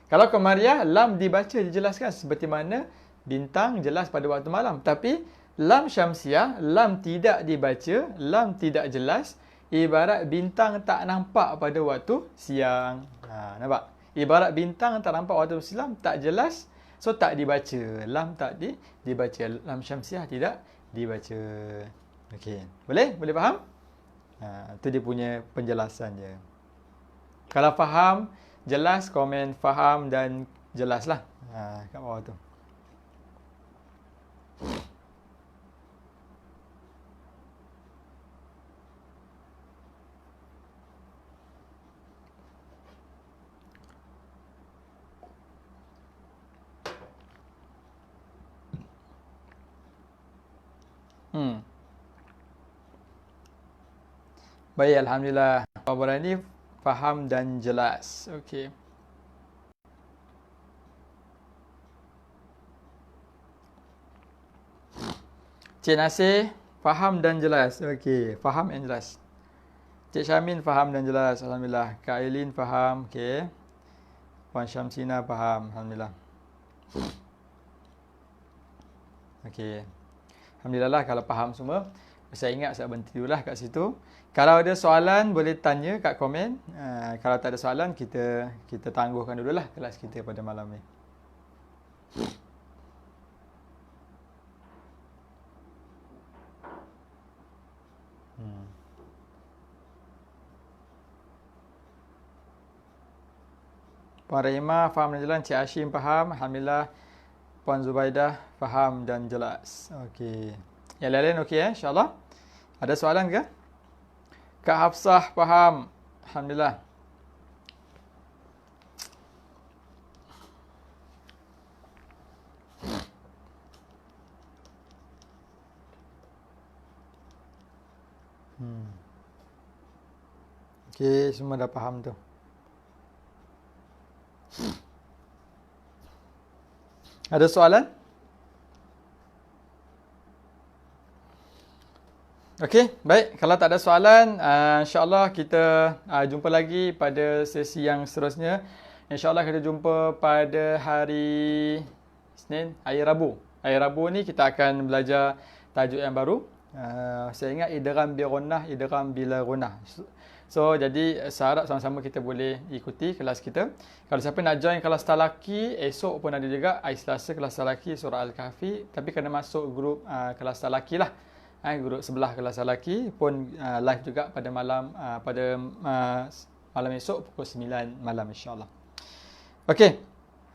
Kalau Qamariah, lam dibaca, dijelaskan seperti mana bintang jelas pada waktu malam. Tapi lam Syamsiah, lam tidak dibaca, lam tidak jelas, ibarat bintang tak nampak pada waktu siang. Nampak? Ibarat bintang tak nampak waktu siang, tak jelas, so tak dibaca. Lam tak dibaca. Lam Syamsiah tidak dibaca. Okey. Boleh? Boleh faham? Itu dia punya penjelasan dia. Kalau faham, jelas, komen faham dan jelaslah. Kat bawah tu. Baik, alhamdulillah. Paparan ini faham dan jelas. Okey. Cik Nasir, faham dan jelas. Okey, faham dan jelas. Cik Syamin faham dan jelas. Alhamdulillah. Kak Aileen faham. Okey. Puan Syamsina faham. Alhamdulillah. Okey. Alhamdulillah lah kalau faham semua. Saya ingat saya berhenti dululah kat situ. Kalau ada soalan boleh tanya kat komen. Kalau tak ada soalan kita tangguhkan dululah kelas kita pada malam ni. Puan Rahimah faham dan jelas. Cik Hashim faham. Alhamdulillah. Puan Zubaidah faham dan jelas. Okey. Yang lain okey insya-Allah. Ada soalan ke? Kak Hafsah faham. Alhamdulillah. Okey, semua dah faham tu. Ada soalan? Okey, baik. Kalau tak ada soalan, insya-Allah kita jumpa lagi pada sesi yang seterusnya. InsyaAllah kita jumpa pada hari Isnin, hari Rabu. Hari Rabu ni kita akan belajar tajuk yang baru. Saya ingat idgham bi gunnah, idgham bila gunnah. So, jadi saya harap sama-sama kita boleh ikuti kelas kita. Kalau siapa nak join kelas talaki, esok pun ada juga. Hari Selasa kelas talaki surah Al-Kahfi. Tapi kena masuk grup kelas talaki lah. Grup sebelah kelas talaki pun live juga pada malam malam esok pukul 9 malam insyaAllah. Okey.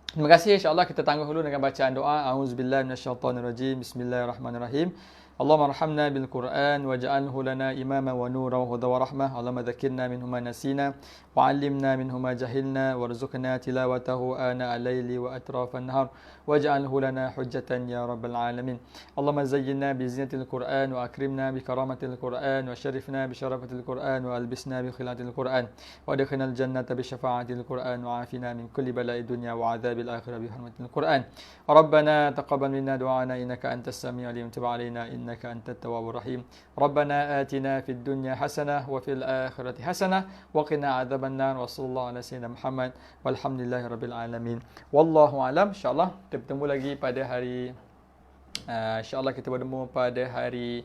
Terima kasih. InsyaAllah kita tangguh dulu dengan bacaan doa. A'udzubillahi minasyaitonirrajim. Bismillahirrahmanirrahim. اللهم ارحمنا بالقرآن واجعله لنا إماما ونورا وهدى ورحمة. اللهم ذكرنا منه ما نسينا وعلمنا منه ما جهلنا وارزقنا تلاوته آناء الليل وأطراف النهار واجعله لنا حجة يا رب العالمين. اللهم زينا بزينة القرآن وأكرمنا بكرامة القرآن وشرفنا بشرفة القرآن وألبسنا بخلاة القرآن وادخلنا الجنة بشفاعة القرآن وعافنا من كل بلاء الدنيا وعذاب الآخرة بحرمة القرآن. ربنا تقبل منا دعانا إنك أنت السميع العليم تب علينا إنك أنت التواب الرحيم. ربنا آتنا في الدنيا حسنة وفي الآخرة حسنة وقنا عذاب النار. وصلى الله على سيدنا محمد والحمد لله رب العالمين. والله أعلم. InsyaAllah kita bertemu lagi pada hari InsyaAllah kita bertemu pada hari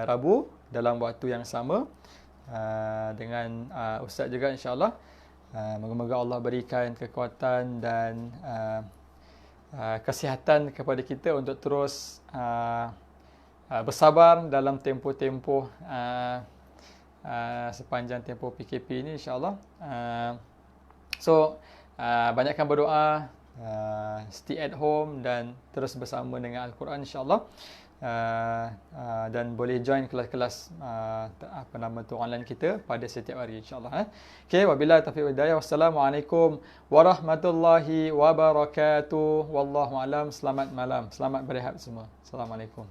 Rabu dalam waktu yang sama dengan Ustaz juga insyaAllah. Moga-moga Allah berikan kekuatan dan kesihatan kepada kita untuk terus bersabar dalam tempoh-tempoh sepanjang tempoh PKP ini insyaAllah. Banyakkan berdoa, stay at home dan terus bersama dengan Al-Quran insyaAllah. Dan boleh join kelas-kelas online kita pada setiap hari insyaAllah. Okay, wabillahi taufiq wal hidayah. Wassalamualaikum warahmatullahi wabarakatuh. Wallahu alam. Selamat malam. Selamat berehat semua. Assalamualaikum.